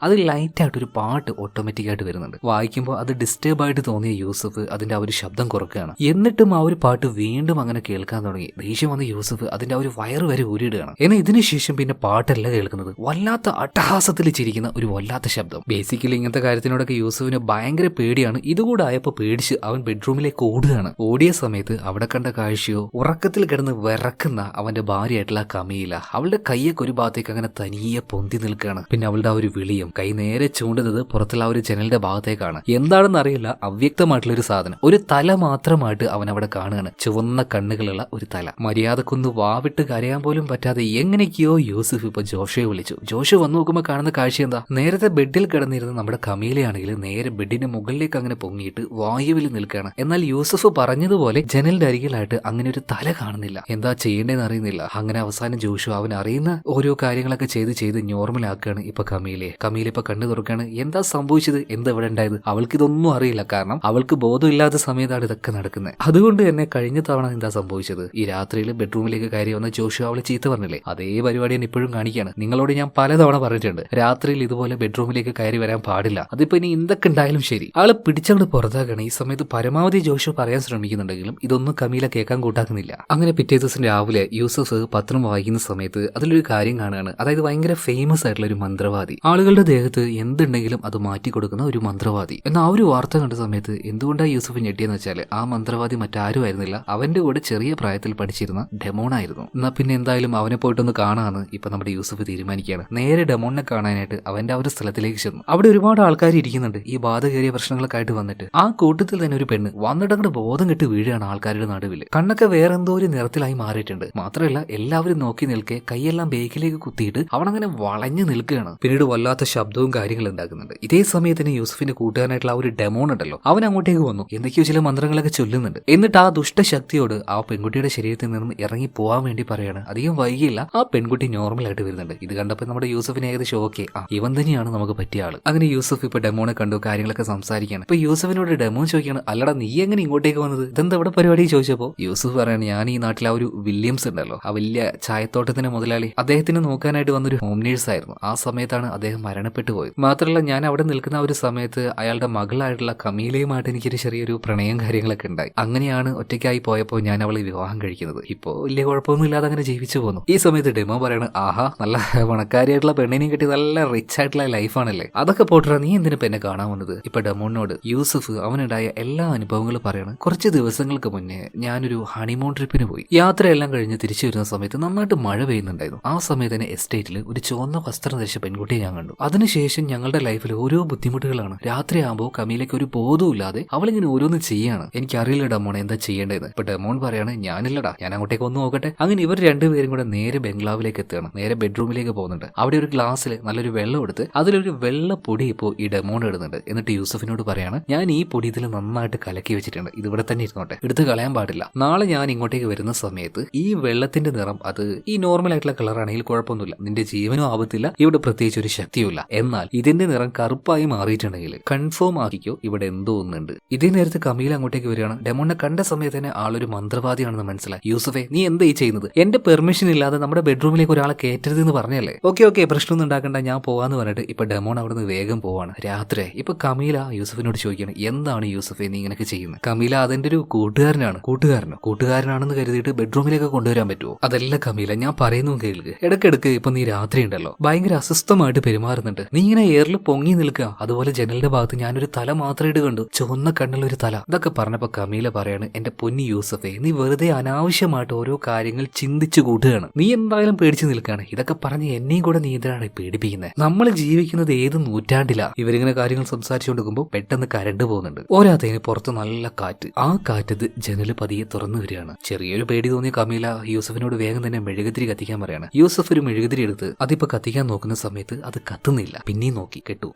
[SPEAKER 1] അത് ലൈറ്റ് ആയിട്ട് ഒരു പാട്ട് ഓട്ടോമാറ്റിക് ആയിട്ട് വരുന്നുണ്ട്. വായിക്കുമ്പോൾ അത് ഡിസ്റ്റർബ് ആയിട്ട് തോന്നിയ യൂസഫ് അതിന്റെ ആ ഒരു ശബ്ദം കുറക്കുകയാണ്. എന്നിട്ടും ആ ഒരു പാട്ട് വീണ്ടും അങ്ങനെ കേൾക്കാൻ തുടങ്ങി. ദേഷ്യം വന്ന യൂസഫ് അതിന്റെ ആ ഒരു വയറ് വരെ ഊരിടുകയാണ്. എന്നാൽ ഇതിനുശേഷം പിന്നെ പാട്ടല്ല കേൾക്കുന്നത്, വല്ലാത്ത അട്ടഹാസത്തിൽ ചിരിക്കുന്ന ഒരു വല്ലാത്ത ശബ്ദം. ബേസിക്കലി ഇങ്ങനത്തെ കാര്യത്തിനോടൊക്കെ യൂസഫിന് ഭയങ്കര പേടിയാണ്. ഇതുകൂടെ ആയപ്പോൾ പേടിച്ച് അവൻ ബെഡ്റൂമിലേക്ക് ഓടുകയാണ്. ഓടിയ സമയത്ത് അവിടെ കണ്ട കാഴ്ചയോ, ഉറക്കത്തിൽ കിടന്ന് വിറക്കുന്ന അവന്റെ ഭാര്യയായിട്ടുള്ള കമീല അവളുടെ കയ്യൊക്കെ ഒരു ഭാഗത്തേക്ക് അങ്ങനെ തനിയെ പൊന്തി നിൽക്കുകയാണ്. പിന്നെ അവളുടെ ആ ഒരു വിളിയും കൈ നേരെ ചൂണ്ടുന്നത് പുറത്തുള്ള ആ ഒരു ജനലിന്റെ ഭാഗത്തേക്കാണ്. എന്താണെന്ന് അറിയില്ല, അവ്യക്തമായിട്ടുള്ള ഒരു സാധനം, ഒരു തല മാത്രമായിട്ട് അവൻ അവിടെ കാണുകയാണ്. ചുവന്ന കണ്ണുകളുള്ള ഒരു തല. മര്യാദക്കൊന്ന് വാവിട്ട് കരയാൻ പോലും പറ്റാതെ എങ്ങനെയൊക്കെയോ യൂസഫ് ഇപ്പൊ ജോഷയെ വിളിച്ചു. ജോഷ് വന്നു നോക്കുമ്പോൾ കാണുന്ന കാഴ്ച എന്താ? നേരത്തെ ബെഡിൽ കിടന്നിരുന്ന നമ്മുടെ കമീലയാണെങ്കിൽ നേരെ ബെഡിന്റെ മുകളിലേക്ക് അങ്ങനെ പൊങ്ങിയിട്ട് വായുവിൽ നിൽക്കുകയാണ്. എന്നാൽ യൂസഫ് പറഞ്ഞതുപോലെ ജനലിന്റെ അരികിലായിട്ട് അങ്ങനെ ഒരു തല കാണുന്നില്ല. എന്താ ചെയ്യേണ്ടതെന്ന് അറിയുന്നില്ല. അങ്ങനെ അവസാനം ജോഷു അവൻ അറിയുന്ന ഓരോ കാര്യങ്ങളൊക്കെ ചെയ്ത് നോർമൽ ആക്കുകയാണ് ഇപ്പൊ കമീല ഇപ്പൊ കണ്ണു തുറക്കാണ്. എന്താ സംഭവിച്ചത്? എന്താ ഇവിടെ ഉണ്ടായത്? അവൾക്ക് ഇതൊന്നും അറിയില്ല. കാരണം അവൾക്ക് ബോധമില്ലാത്ത സമയത്താണ് ഇതൊക്കെ നടക്കുന്നത്. അതുകൊണ്ട് തന്നെ കഴിഞ്ഞ തവണ എന്താ സംഭവിച്ചത്? ഈ രാത്രിയിൽ ബെഡ്റൂമിലേക്ക് കയറി വന്ന ജോഷു അവളെ ചീത്ത പറഞ്ഞില്ലേ, അതേ പരിപാടിയാണ് ഇപ്പോഴും കാണിക്കുകയാണ്. നിങ്ങളോട് ഞാൻ പലതവണ പറഞ്ഞിട്ടുണ്ട്, രാത്രിയിൽ ഇതുപോലെ ബെഡ്റൂമിലേക്ക് കയറി വരാൻ പാടില്ല. അതിപ്പോ ഇനി എന്തൊക്കെ ഉണ്ടായാലും ശരി. ആളെ പിടിച്ചങ്ങോട്ട് പുറത്താക്കണം. ഈ സമയത്ത് പരമാവധി ജോഷു പറയാൻ ശ്രമിക്കുന്നുണ്ടെങ്കിലും ഇതൊന്നും കമീല കേൾക്കാൻ കൂട്ടാക്കുന്നില്ല. അങ്ങനെ പിറ്റേ ദിവസം രാവിലെ യൂസഫ് പത്രം വായിക്കുന്ന സമയത്ത് അതിലൊരു കാര്യം കാണുകയാണ്. അതായത് ഭയങ്കര ഫേമസ് ആയിട്ടുള്ള ഒരു മന്ത്രവാദി, ആളുകളുടെ ദേഹത്ത് എന്തുണ്ടെങ്കിലും അത് മാറ്റി കൊടുക്കുന്ന ഒരു മന്ത്രവാദി. എന്നാൽ ആ ഒരു വാർത്ത കണ്ട സമയത്ത് എന്തുകൊണ്ടാണ് യൂസഫ് ഞെട്ടിയെന്ന് വെച്ചാൽ ആ മന്ത്രവാദി മറ്റാരും ആയിരുന്നില്ല, അവന്റെ കൂടെ ചെറിയ പ്രായത്തിൽ പഠിച്ചിരുന്ന ഡെമോൺ ആയിരുന്നു. എന്നാൽ പിന്നെ എന്തായാലും അവനെ പോയിട്ടൊന്ന് കാണാന്ന് ഇപ്പൊ നമ്മുടെ യൂസഫ് തീരുമാനിക്കുകയാണ്. നേരെ ഡെമോണിനെ കാണാനായിട്ട് അവന്റെ ആ ഒരു സ്ഥലത്തിലേക്ക് ചെന്നു. അവിടെ ഒരുപാട് ആൾക്കാർ ഇരിക്കുന്നുണ്ട് ഈ ബാധ കയറിയ പ്രശ്നങ്ങളൊക്കെ ആയിട്ട് വന്നിട്ട്. ആ കൂട്ടത്തിൽ തന്നെ ഒരു പെണ്ണ് വന്നിട്ട് അങ്ങോട്ട് ബോധം കെട്ട് വീഴുകയാണ് ആൾക്കാരുടെ നടുവിൽ. കണ്ണൊക്കെ വേറെന്തോ ഒരു നിറത്തിലായി മാറിയിട്ടുണ്ട്. മാത്രമല്ല എല്ലാവരും നോക്കി നിൽക്കെ കൈയെല്ലാം ബേക്കിലേക്ക് കുത്തിയിട്ട് അവനങ്ങനെ വളഞ്ഞു നിൽക്കുകയാണ്. പിന്നീട് വല്ലാത്ത ശബ്ദവും കാര്യങ്ങളും ഉണ്ടാക്കുന്നുണ്ട്. ഇതേ സമയത്തിന് യൂസഫിന്റെ കൂട്ടുകാരനായിട്ടുള്ള ആ ഒരു ഡെമോൺ ഉണ്ടല്ലോ, അവൻ അങ്ങോട്ടേക്ക് വന്നു. എന്തൊക്കെയോ ചില മന്ത്രങ്ങളൊക്കെ ചൊല്ലുന്നുണ്ട്. എന്നിട്ട് ആ ദുഷ്ടശക്തിയോട് ആ പെൺകുട്ടിയുടെ ശരീരത്തിൽ നിന്നും ഇറങ്ങി പോവാൻ വേണ്ടി പറയാണ്. അധികം വൈകിയില്ല, ആ പെൺകുട്ടി നോർമൽ ആയിട്ട് വരുന്നുണ്ട്. ഇത് കണ്ടപ്പോൾ നമ്മുടെ യൂസഫിന് ഏകദേശം ഓക്കെ, ഇവൻ തന്നെയാണ് നമുക്ക് പറ്റിയ ആള്. അങ്ങനെ യൂസഫ് ഇപ്പൊ ഡെമോനെ കണ്ടു, കാര്യങ്ങളൊക്കെ സംസാരിക്കുകയാണ്. ഇപ്പൊ യൂസഫിനോട് ഡെമോൻ ചോദിക്കുകയാണ്, അല്ലടാ നീ എങ്ങനെ ഇങ്ങോട്ടേക്ക് വന്നത്, ഇതെന്താ ഇവിടെ പരിപാടി ചോദിച്ചപ്പോ യൂസഫ് പറയാണ്, ഞാൻ ഈ നാട്ടിൽ ആ ഒരു വില്യംസ് ഉണ്ടല്ലോ, ആ വലിയ ചായത്തോട്ടത്തിന്റെ മുതലാളി, അദ്ദേഹത്തിന് നോക്കാനായിട്ട് വന്നൊരു ഹോം നേഴ്സ് ആയിരുന്നു. ആ സമയത്താണ് അദ്ദേഹം മരണപ്പെട്ടു പോയത്. മാത്രമല്ല ഞാൻ അവിടെ നിൽക്കുന്ന ഒരു സമയത്ത് അയാളുടെ മകളായിട്ടുള്ള കമീലയുമായിട്ട് എനിക്കൊരു ചെറിയൊരു പ്രണയം കാര്യങ്ങളൊക്കെ ഉണ്ടായി. അങ്ങനെയാണ് ഒറ്റയ്ക്കായി പോയപ്പോൾ ഞാൻ അവളെ വിവാഹം കഴിക്കുന്നത്. ഇപ്പോ വലിയ കുഴപ്പമൊന്നും ഇല്ലാതെ അങ്ങനെ ജീവിച്ചു പോന്നു. ഈ സമയത്ത് ഡെമോ പറയണ, ആഹാ നല്ല പണക്കാരിയായിട്ടുള്ള പെണ്ണിനെയും കിട്ടി നല്ല റിച്ച് ആയിട്ടുള്ള ലൈഫാണല്ലേ, അതൊക്കെ പോട്ടാ നീ എന്തിനാ എന്നെ കാണാൻ വന്നത്. ഇപ്പൊ ഡെമോനോട് യൂസഫ് അവനുണ്ടായ എല്ലാ അനുഭവങ്ങളും പറയണം. കുറച്ച് ദിവസങ്ങൾക്ക് മുന്നേ ഞാനൊരു ഹണിമൂൺ ട്രിപ്പിന് പോയി. യാത്രയെല്ലാം കഴിഞ്ഞ് തിരിച്ചു വരുന്ന സമയത്ത് നന്നായിട്ട് മഴ പെയ്യുന്നുണ്ടായിരുന്നു. ആ സമയത്ത് തന്നെ എസ്റ്റേറ്റിൽ ഒരു ചുവന്ന വസ്ത്രം ധരിച്ച പെൺകുട്ടിയെ ഞാൻ കണ്ടു. അതിനുശേഷം ഞങ്ങളുടെ ലൈഫിൽ ഓരോ ബുദ്ധിമുട്ടുകളാണ്. രാത്രിയാകുമ്പോൾ കമീലയ്ക്ക് ഒരു ബോധവും ഇല്ലാതെ അവളിങ്ങനെ ഓരോന്ന് ചെയ്യാണ്. എനിക്കറിയില്ല ഡെമോൺ എന്താ ചെയ്യേണ്ടത്. ഇപ്പൊ ഡെമോൺ പറയാണ്, ഞാനില്ലടാ, ഞാൻ അങ്ങോട്ടേക്ക് ഒന്ന് നോക്കട്ടെ. അങ്ങനെ ഇവർ രണ്ടുപേരും കൂടെ നേരെ ബംഗ്ലാവിലേക്ക് എത്തുകയാണ്. നേരെ ബെഡ്റൂമിലേക്ക് പോകുന്നുണ്ട്. അവിടെ ഒരു ഗ്ലാസ്സിൽ നല്ലൊരു വെള്ളം എടുത്ത് അതിലൊരു വെള്ള പൊടി ഇപ്പോൾ ഈ ഡെമോൺ ഇടുന്നുണ്ട്. എന്നിട്ട് യൂസഫിനോട് പറയാണ്, ഞാൻ ഈ പൊടി ഇതിൽ നന്നായിട്ട് കലക്കി വെച്ചിട്ടുണ്ട്, ഇത് ഇവിടെ തന്നെ ഇരുന്നോട്ടെ, എടുത്ത് കളയാൻ പാടില്ല. നാളെ ഞാൻ ഇങ്ങോട്ടേക്ക് വരുന്ന സമയത്ത് ഈ വെള്ളത്തിന്റെ നിറം അത് ഈ നോർമൽ ആയിട്ടുള്ള കളറാണെങ്കിൽ കുഴപ്പമൊന്നുമില്ല, നിന്റെ ജീവനും ആപത്തില്ല, ഇവിടെ പ്രത്യേകിച്ച് ഒരു ശക്തിയുമില്ല. എന്നാൽ ഇതിന്റെ നിറം കറുപ്പായി മാറിയിട്ടുണ്ടെങ്കിൽ കൺഫേം ആക്കിക്കോ, ഇവിടെ എന്തോ ഒന്നുണ്ട്. ഇതേ നേരത്ത് കമീല അങ്ങോട്ടേക്ക് വരികയാണ്. ഡെമോണിനെ കണ്ട സമയത്ത് തന്നെ ആളൊരു മന്ത്രവാദിയാണെന്ന് മനസ്സിലായി. യൂസഫെ നീ എന്താ ഈ ചെയ്യുന്നത്, എന്റെ പെർമിഷൻ ഇല്ലാതെ നമ്മുടെ ബെഡ്റൂമിലേക്ക് ഒരാളെ കയറ്റരുതെന്ന് പറഞ്ഞല്ലേ. ഓക്കെ പ്രശ്നമൊന്നും ഉണ്ടാക്കണ്ട, ഞാൻ പോവാന്ന് പറഞ്ഞിട്ട് ഇപ്പൊ ഡെമോൺ അവിടുന്ന് വേഗം പോവാണ്. രാത്രി ഇപ്പൊ കമീല യൂസഫിനോട് ചോദിക്കുകയാണ്, എന്താണ് യൂസഫെ നീ ഇങ്ങനെയൊക്കെ ചെയ്യുന്നത്. കമീല അതെന്റെ ഒരു കൂട്ടുകാരനാണെന്ന് കരുതിയിട്ട് ബെഡ്റൂമിലേക്ക് കൊണ്ടുവരാൻ പറ്റുമോ. അതല്ല കമീല, ഞാൻ പറയുന്നു കേൾക്ക്. ഇടയ്ക്കിടയ്ക്ക് ഇപ്പൊ നീ രാത്രി ഉണ്ടല്ലോ ഭയങ്കര അസ്വസ്ഥമായിട്ട് പെരുമാറുന്നുണ്ട്. നീ ഇങ്ങനെ എയറിൽ പൊങ്ങി നിൽക്കുക, അതുപോലെ ജനലിന്റെ ഭാഗത്ത് ഞാനൊരു തല മാത്രമായിട്ട് കണ്ടു, ചുവന്ന കണ്ണുള്ള ഒരു തല. ഇതൊക്കെ പറഞ്ഞപ്പോ കമീല പറയാണ്, എന്റെ പൊന്നി യൂസഫെ നീ വെറുതെ അനാവശ്യമായിട്ട് ഓരോ കാര്യങ്ങൾ ചിന്തിച്ചു കൂട്ടുകയാണ്, നീ എന്തായാലും പേടിച്ചു നിൽക്കുകയാണ്. ഇതൊക്കെ പറഞ്ഞ് എന്നെയും കൂടെ നീ എന്തിനാണ് പേടിപ്പിക്കുന്നത്. നമ്മൾ ജീവിക്കുന്നത് ഏത് നൂറ്റാണ്ടിലാ. ഇവരിങ്ങനെ കാര്യങ്ങൾ സംസാരിച്ചുകൊണ്ടിരിക്കുമ്പോൾ പെട്ടെന്ന് കരണ്ട് പോകുന്നുണ്ട്. ഓരാത്തതിന് പുറത്ത് നല്ല കാറ്റ്. ആ കാറ്റത്ത് ജനല് പതിയെ തുറന്നു വരികയാണ്. ചെറിയൊരു പേടി തോന്നിയ കമീല യൂസഫിനോട് വേഗം തന്നെ മെഴുകുതിരി കത്തിക്കാൻ പറയാണ്. യൂസഫ് ഒരു മെഴുകുതിരി എടുത്ത് അതിപ്പോ കത്തിക്കാൻ നോക്കുന്ന സമയത്ത് അത് കത്തുന്നില്ല. പിന്നെയും നോക്കി കെട്ടു.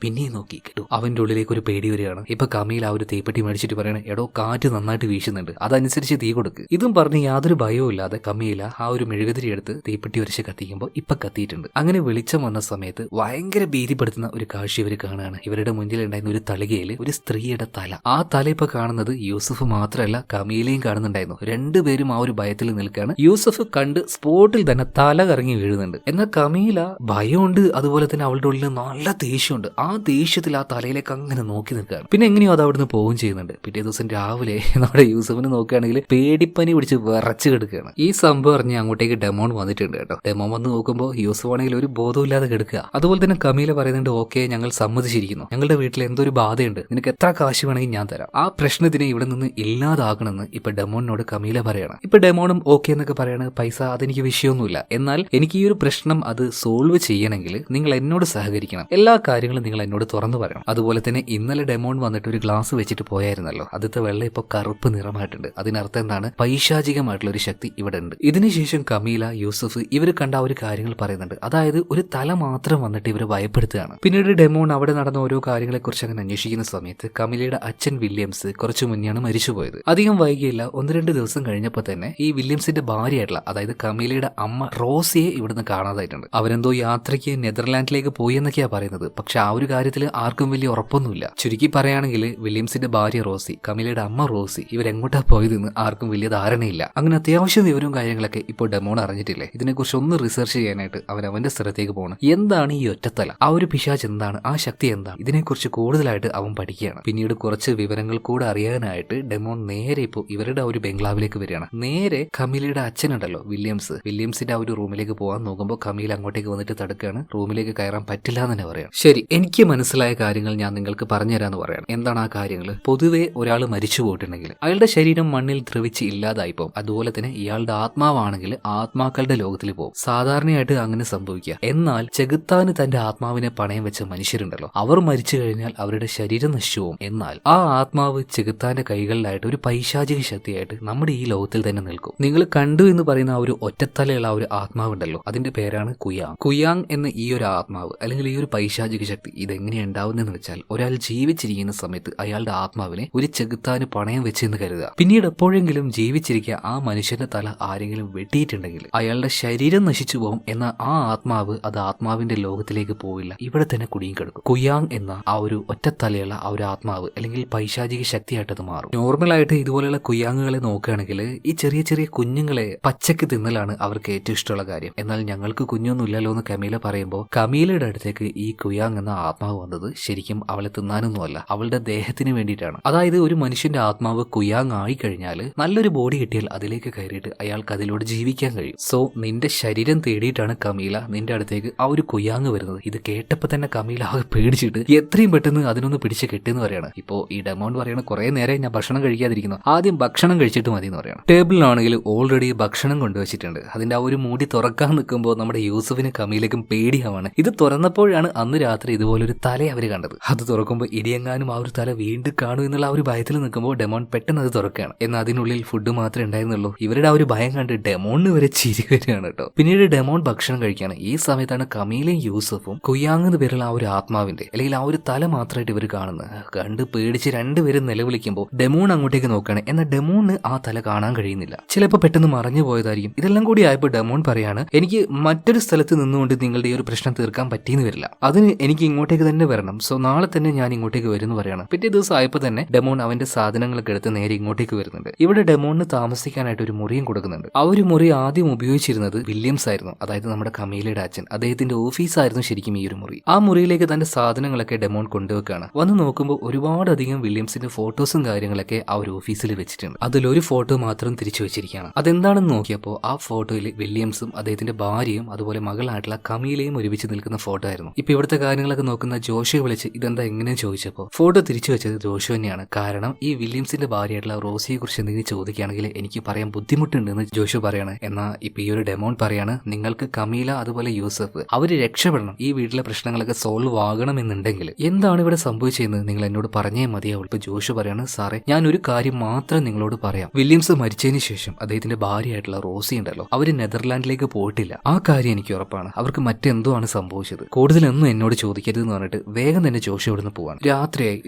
[SPEAKER 1] അവന്റെ ഉള്ളിലേക്ക് ഒരു പേടി വരികയാണ്. ഇപ്പൊ കമീല ആ ഒരു തീപ്പെട്ടി മേടിച്ചിട്ട് പറയണേ, എടോ കാറ്റ് നന്നായിട്ട് വീശുന്നുണ്ട്, അതനുസരിച്ച് തീ കൊടുക്ക്. ഇതും പറഞ്ഞ് യാതൊരു ഭയവും ഇല്ലാതെ കമീല ആ ഒരു മെഴുകുതിരി എടുത്ത് തീപ്പെട്ടി ഉരച്ച് കത്തിക്കുമ്പോൾ ഇപ്പൊ കത്തിയിട്ടുണ്ട്. അങ്ങനെ വെളിച്ചം വന്ന സമയത്ത് ഭയങ്കര ഭീതിപ്പെടുത്തുന്ന ഒരു കാഴ്ച ഇവർ കാണുകയാണ്. ഇവരുടെ മുന്നിൽ ഉണ്ടായിരുന്ന ഒരു തളികയിൽ ഒരു സ്ത്രീയുടെ തല. ആ തല ഇപ്പൊ കാണുന്നത് യൂസഫ് മാത്രമല്ല കമീലയും കാണുന്നുണ്ടായിരുന്നു. രണ്ടുപേരും ആ ഒരു ഭയത്തിൽ നിൽക്കുകയാണ്. യൂസഫ് കണ്ട് സ്പോട്ടിൽ തന്നെ തല കറങ്ങി വീഴുന്നുണ്ട്. എന്നാൽ കമീല ഭയമുണ്ട്, അതുപോലെ തന്നെ അവളുടെ ഉള്ളിൽ നല്ല ദേഷ്യമുണ്ട്. ആ ദേഷ്യത്തിൽ ആ തലയിലേക്ക് അങ്ങനെ നോക്കി നിൽക്കുകയാണ്. പിന്നെ എങ്ങനെയോ അത് അവിടുന്ന് പോവുകയും ചെയ്യുന്നുണ്ട്. പിറ്റേ ദിവസം രാവിലെ നമ്മുടെ യൂസഫിന് നോക്കുകയാണെങ്കിൽ പേടിപ്പനി പിടിച്ച് വിറച്ച് കിടക്കുകയാണ്. ഈ സംഭവം അറിഞ്ഞ് അങ്ങോട്ടേക്ക് ഡെമോൺ വന്നിട്ടുണ്ട് കേട്ടോ. ഡെമോൺ വന്ന് നോക്കുമ്പോൾ യൂസഫ് ആണെങ്കിൽ ഒരു ബോധമില്ലാതെ കിടക്കുക. അതുപോലെ തന്നെ കമീല പറയുന്നുണ്ട്, ഓക്കെ ഞങ്ങൾ സമ്മതിച്ചിരിക്കുന്നു, ഞങ്ങളുടെ വീട്ടിൽ എന്തോ ഒരു ബാധയുണ്ട്, നിനക്ക് എത്ര കാശ് വേണമെങ്കിൽ ഞാൻ തരാം, ആ പ്രശ്നത്തിനെ ഇവിടെ നിന്ന് ഇല്ലാതാക്കണമെന്ന് ഇപ്പൊ ഡെമോണിനോട് കമീല പറയാണ്. ഇപ്പൊ ഡെമോണും ഓക്കെ എന്നൊക്കെ പറയാണ്, പൈസ അതെനിക്ക് വിഷയമൊന്നുമില്ല, എന്നാൽ എനിക്ക് ഈ ഒരു പ്രശ്നം അത് സോൾവ് ചെയ്യണമെങ്കിൽ നിങ്ങൾ എന്നോട് സഹകരിക്കണം, എല്ലാ കാര്യങ്ങളും നിങ്ങൾ എന്നോട് തുറന്നു പറയണം. അതുപോലെ തന്നെ ഇന്നലെ ഡെമോൺ വന്നിട്ട് ഒരു ഗ്ലാസ് വെച്ചിട്ട് പോയായിരുന്നല്ലോ, അതിത്തെ വെള്ളം ഇപ്പൊ കറുപ്പ് നിറമായിട്ടുണ്ട്. അതിനർത്ഥം എന്താണ്, പൈശാചികമായിട്ടുള്ള ഒരു ശക്തി ഇവിടെ ഉണ്ട്. ഇതിനുശേഷം കമീല യൂസഫ് ഇവർ കണ്ട ഒരു കാര്യങ്ങൾ പറയുന്നുണ്ട്. അതായത് ഒരു തല മാത്രം വന്നിട്ട് ഇവരെ ഭയപ്പെടുത്തുകയാണ്. പിന്നീട് ഡെമോൺ അവിടെ നടന്ന ഓരോ കാര്യങ്ങളെ കുറിച്ച് അങ്ങനെ അന്വേഷിക്കുന്ന സമയത്ത് കമീലയുടെ അച്ഛൻ വില്യംസ് കുറച്ചു മുന്നെയാണ് മരിച്ചുപോയത്. അധികം വൈകിയില്ല, 1-2 ദിവസം കഴിഞ്ഞപ്പോൾ തന്നെ ഈ വില്യംസിന്റെ ഭാര്യയായിട്ടുള്ള അതായത് കമീലയുടെ അമ്മ റോസിയെ ഇവിടുന്ന് കാണാതായിട്ടുണ്ട്. അവരെന്തോ യാത്രയ്ക്ക് നെതർലാൻഡിലേക്ക് പോയി എന്നൊക്കെയാ പറയുന്നത്. പക്ഷെ ആ ഒരു കാര്യത്തിൽ ആർക്കും വലിയ ഉറപ്പൊന്നുമില്ല. ചുരുക്കി പറയുകയാണെങ്കിൽ വില്യംസിന്റെ ഭാര്യ റോസി, കമീലയുടെ അമ്മ റോസി, ഇവരെങ്ങോട്ടാ പോയതെന്ന് ആർക്കും വലിയ ധാരണയില്ല. അങ്ങനെ അത്യാവശ്യം വിവരവും കാര്യങ്ങളൊക്കെ ഇപ്പോൾ ഡെമോൺ അറിഞ്ഞിട്ടില്ലേ. ഇതിനെക്കുറിച്ച് ഒന്ന് റിസർച്ച് ചെയ്യാനായിട്ട് അവന്റെ സ്ഥലത്തേക്ക് പോകണം. എന്താണ് ഈ ഒറ്റത്തല, ആ ഒരു പിശാച് എന്താണ്, ആ ശക്തി എന്താണ്, ഇതിനെക്കുറിച്ച് കൂടുതലായിട്ട് അവൻ പഠിക്കുകയാണ്. പിന്നീട് കുറച്ച് വിവരങ്ങൾ കൂടെ അറിയാനായിട്ട് ഡെമോൺ നേരെ ഇപ്പോൾ ഇവരുടെ ഒരു ബംഗ്ലാവിലേക്ക് വരികയാണ്. നേരെ കമീലയുടെ അച്ഛനുണ്ടല്ലോ വില്യംസിന്റെ ആ ഒരു റൂമിലേക്ക് റൂമിലേക്ക് പോകാൻ നോക്കുമ്പോൾ കമീല അങ്ങോട്ടേക്ക് വന്നിട്ട് തടുക്കുകയാണ്. റൂമിലേക്ക് കയറാൻ പറ്റില്ല എന്ന് തന്നെ പറയാം. ശരി, എനിക്ക് മനസ്സിലായ കാര്യങ്ങൾ ഞാൻ നിങ്ങൾക്ക് പറഞ്ഞുതരാന്ന് പറയാണ്. എന്താണ് ആ കാര്യങ്ങൾ? പൊതുവെ ഒരാൾ മരിച്ചു പോയിട്ടുണ്ടെങ്കിൽ അയാളുടെ ശരീരം മണ്ണിൽ ദ്രവിച്ച് ഇല്ലാതായി പോകും. അതുപോലെ തന്നെ ഇയാളുടെ ആത്മാവാണെങ്കിൽ ആത്മാക്കളുടെ ലോകത്തിൽ പോകും. സാധാരണയായിട്ട് അങ്ങനെ സംഭവിക്കുക. എന്നാൽ ചെകുത്താന് തന്റെ ആത്മാവിനെ പണയം വെച്ച മനുഷ്യരുണ്ടല്ലോ, അവർ മരിച്ചു കഴിഞ്ഞാൽ അവരുടെ ശരീരം നശിച്ചു പോകും. എന്നാൽ ആ ആത്മാവ് ചെകുത്താന്റെ കൈകളിലായിട്ട് ഒരു പൈശാചിക ശക്തിയായിട്ട് നമ്മുടെ ഈ ലോകത്തിൽ തന്നെ നിൽക്കും. നിങ്ങൾ കണ്ടു എന്ന് പറയുന്ന ആ ഒരു ഒറ്റത്തലയുള്ള ആ ഒരു ആത്മാവുണ്ടല്ലോ, അതിന്റെ പേരാണ് കുയാങ്. കുയാങ് എന്ന ഈ ഒരു ആത്മാവ് അല്ലെങ്കിൽ ഈ ഒരു പൈശാചിക ശക്തി ഇതെങ്ങനെയാണ് ഉണ്ടാവുന്നതെന്ന് വെച്ചാൽ, ഒരാൾ ജീവിച്ചിരിക്കുന്ന സമയത്ത് അയാളുടെ ആത്മാവിനെ ഒരു ചെകുത്താന് പണയം വെച്ചെന്ന് കരുതുക. പിന്നീട് എപ്പോഴെങ്കിലും ജീവിച്ചിരിക്കുക ആ മനുഷ്യന്റെ തല ആരെങ്കിലും വെട്ടിയിട്ടുണ്ടെങ്കിൽ അയാളുടെ ശരീരം നശിച്ചു പോകും. എന്നാൽ ആ ആത്മാവ് അത് ആത്മാവിന്റെ ലോകത്തിലേക്ക് പോവില്ല, ഇവിടെ തന്നെ കുടുങ്ങി കിടക്കും. കുയാങ് എന്ന ആ ഒരു ഒറ്റത്തലയുള്ള ആ ഒരു ആത്മാവ് അല്ലെങ്കിൽ പൈശാചിക ശക്തിയായിട്ട് അത് മാറും. നോർമലായിട്ട് ഇതുപോലെയുള്ള കുയാങ്ങുകളെ നോക്കുകയാണെങ്കിൽ ഈ ചെറിയ ചെറിയ കുഞ്ഞുങ്ങളെ പച്ചക്ക് തിന്നലാണ് അവർക്ക് ഏറ്റവും ഇഷ്ടമുള്ള കാര്യം. എന്നാൽ ഞങ്ങൾക്ക് കുഞ്ഞൊന്നും ഇല്ലല്ലോ എന്ന് കമീല പറയുമ്പോൾ കമീലയുടെ അടുത്തേക്ക് ഈ കുയാങ് എന്ന ആത്മാവ് വന്നത് ശരിക്കും അവളെ തിന്നാനൊന്നുമല്ല, അവളുടെ ദേഹത്തിന് വേണ്ടിയിട്ടാണ്. അതായത് ഒരു മനുഷ്യന്റെ ആത്മാവ് കുയാങ് ആയി കഴിഞ്ഞാൽ നല്ലൊരു ബോഡി കിട്ടിയാൽ അതിലേക്ക് കയറിയിട്ട് അയാൾക്ക് അതിലൂടെ ജീവിക്കാൻ കഴിയും. സോ നിന്റെ ശരീരം തേടിയിട്ടാണ് കമീല നിന്റെ അടുത്തേക്ക് ആ ഒരു കുയാങ് വരുന്നത്. ഇത് കേട്ടപ്പോ തന്നെ കമീല ആകെ പേടിച്ചിട്ട് എത്രയും പെട്ടെന്ന് അതിനൊന്ന് പിടിച്ച് കെട്ടിയെന്ന് പറയാണ്. ഇപ്പോ ഈ ഡെമോൺ പറയണ കുറെ നേരം ഞാൻ ഭക്ഷണം കഴിക്കാതിരിക്കുന്നു, ആദ്യം ഭക്ഷണം കഴിച്ചിട്ട് മതി എന്ന് പറയണം. ടേബിളിലാണെങ്കിൽ ഓൾറെഡി ഭക്ഷണം കൊണ്ടുവച്ചിട്ടുണ്ട്. അതിന്റെ ആ ഒരു മൂടി തുറക്കാൻ നിൽക്കുമ്പോൾ നമ്മുടെ യൂസഫിന് കമീലക്കും പേടിയാവാണ്. ഇത് തുറന്നപ്പോഴാണ് അന്ന് രാത്രി ഇതുപോലൊരു തല അവർ കണ്ടത്. അത് തുറക്കുമ്പോൾ ഇടിയെങ്ങാനും ആ ഒരു തല വീണ്ടും കാണും എന്നുള്ള ആ ഒരു ഭയത്തിൽ നിൽക്കുമ്പോൾ ഡെമോൺ പെട്ടെന്ന് അത് തുറക്കുകയാണ്. എന്നാൽ അതിനുള്ളിൽ ഫുഡ് മാത്രമേ ഉണ്ടായിരുന്നുള്ളൂ. ഇവരുടെ ആ ഒരു ഭയം കണ്ട് ഡെമോണിന് വരെ ചിരി വരികയാണ് കേട്ടോ. പിന്നീട് ഡെമോൺ ഭക്ഷണം കഴിക്കുകയാണ്. ഈ സമയത്താണ് കമീലയും യൂസഫും കുയാങ് എന്ന് പേരുള്ള ആ ഒരു ആത്മാവിന്റെ അല്ലെങ്കിൽ ആ ഒരു തല മാത്രമായിട്ട് ഇവർ കാണുന്നത്. കണ്ട് പേടിച്ച് രണ്ടുപേരും നിലവിളിക്കുമ്പോൾ ഡെമോൺ അങ്ങോട്ടേക്ക് നോക്കുകയാണ്. എന്നാൽ ഡെമോണിന് ആ തല കാണാൻ കഴിയുന്നില്ല. ചിലപ്പോൾ പെട്ടെന്ന് മറഞ്ഞു പോയതായിരിക്കും. ഇതെല്ലാം കൂടി ആയപ്പോൾ ഡെമോൺ പറയാണ്, എനിക്ക് മറ്റൊരു സ്ഥലത്ത് നിന്നുകൊണ്ട് നിങ്ങളുടെ ഈ ഒരു പ്രശ്നം തീർക്കാൻ പറ്റിയെന്ന് വരില്ല, അതിന് എനിക്ക് ഇങ്ങോട്ടേക്ക് തന്നെ വരണം. സോ നാളെ തന്നെ ഞാൻ ഇങ്ങോട്ടേക്ക് വരുന്നു പറയാണ്. പിറ്റേ ദിവസം ആയപ്പോൾ തന്നെ ഡെമോൺ അവന്റെ സാധനങ്ങളൊക്കെ എടുത്ത് നേരെ ഇങ്ങോട്ടേക്ക് വരുന്നുണ്ട്. ഇവിടെ ഡെമോണിന് താമസിക്കാനായിട്ട് ഒരു മുറിയും കൊടുക്കുന്നുണ്ട്. ആ ഒരു മുറി ആദ്യം ഉപയോഗിച്ചിരുന്നത് വില്യംസ് ആയിരുന്നു, അതായത് നമ്മുടെ കമീലയുടെ അച്ഛൻ. അദ്ദേഹത്തിന്റെ ഓഫീസായിരുന്നു ശരിക്കും ഈ ഒരു മുറി. ആ മുറിയിലേക്ക് തന്റെ സാധനങ്ങളൊക്കെ ഡെമോൺ കൊണ്ടുവെക്കുകയാണ്. വന്ന് നോക്കുമ്പോൾ ഒരുപാടധികം വില്യംസിന്റെ ഫോട്ടോസും കാര്യങ്ങളൊക്കെ ആ ഒരു ഓഫീസിൽ വെച്ചിട്ടുണ്ട്. അതിലൊരു ഫോട്ടോ മാത്രം തിരിച്ചു വെച്ചിരിക്കുകയാണ്. അതെന്താണെന്ന് നോക്കിയപ്പോൾ ആ ഫോട്ടോയിൽ വില്യംസും അദ്ദേഹത്തിന്റെ ഭാര്യയും അതുപോലെ മകളായിട്ടുള്ള കമീലയും ഒരുമിച്ച് നിൽക്കുന്ന ഫോട്ടോ ആയിരുന്നു. ഇപ്പൊ ഇവിടുത്തെ കാര്യങ്ങളൊക്കെ നോക്കുന്ന ജോഷയെ വിളിച്ച് ഇതെന്താ എങ്ങനെ ചോദിച്ചപ്പോൾ ഫോട്ടോ തിരിച്ചു വെച്ചത് ജോഷു തന്നെയാണ്. കാരണം ഈ വില്യംസിന്റെ ഭാര്യയായിട്ടുള്ള റോസിയെ കുറിച്ച് എന്തെങ്കിലും ചോദിക്കുകയാണെങ്കിൽ എനിക്ക് പറയാൻ ബുദ്ധിമുട്ടുണ്ടെന്ന് ജോഷു പറയാണ്. എന്നാൽ ഇപ്പൊ ഈ ഒരു ഡെമോൺ പറയാണ്, നിങ്ങൾക്ക് കമീല അതുപോലെ യൂസഫ് അവര് രക്ഷപ്പെടണം, ഈ വീട്ടിലെ പ്രശ്നങ്ങളൊക്കെ സോൾവ് ആകണമെന്നുണ്ടെങ്കിൽ എന്താണ് ഇവിടെ സംഭവിച്ചതെന്ന് നിങ്ങൾ എന്നോട് പറഞ്ഞേ മതിയാവുള്ളൂ. ഇപ്പൊ ജോഷു പറയാണ്, സാറേ ഞാൻ ഒരു കാര്യം മാത്രം നിങ്ങളോട് പറയാം. വില്യംസ് മരിച്ചതിന് ശേഷം അദ്ദേഹത്തിന്റെ ഭാര്യയായിട്ടുള്ള റോസി ഉണ്ടല്ലോ, അവര് നെതർലാൻഡിലേക്ക് പോയിട്ടില്ല. ആ കാര്യം എനിക്ക് ഉറപ്പാണ്. അവർക്ക് മറ്റെന്തോ ആണ് സംഭവിച്ചത്. കൂടുതലൊന്നും എന്നോട് ചോദിക്കരുത് എന്ന് പറഞ്ഞിട്ട് വേഗം തന്നെ ജോഷി ഇവിടുന്ന് പോവാണ്.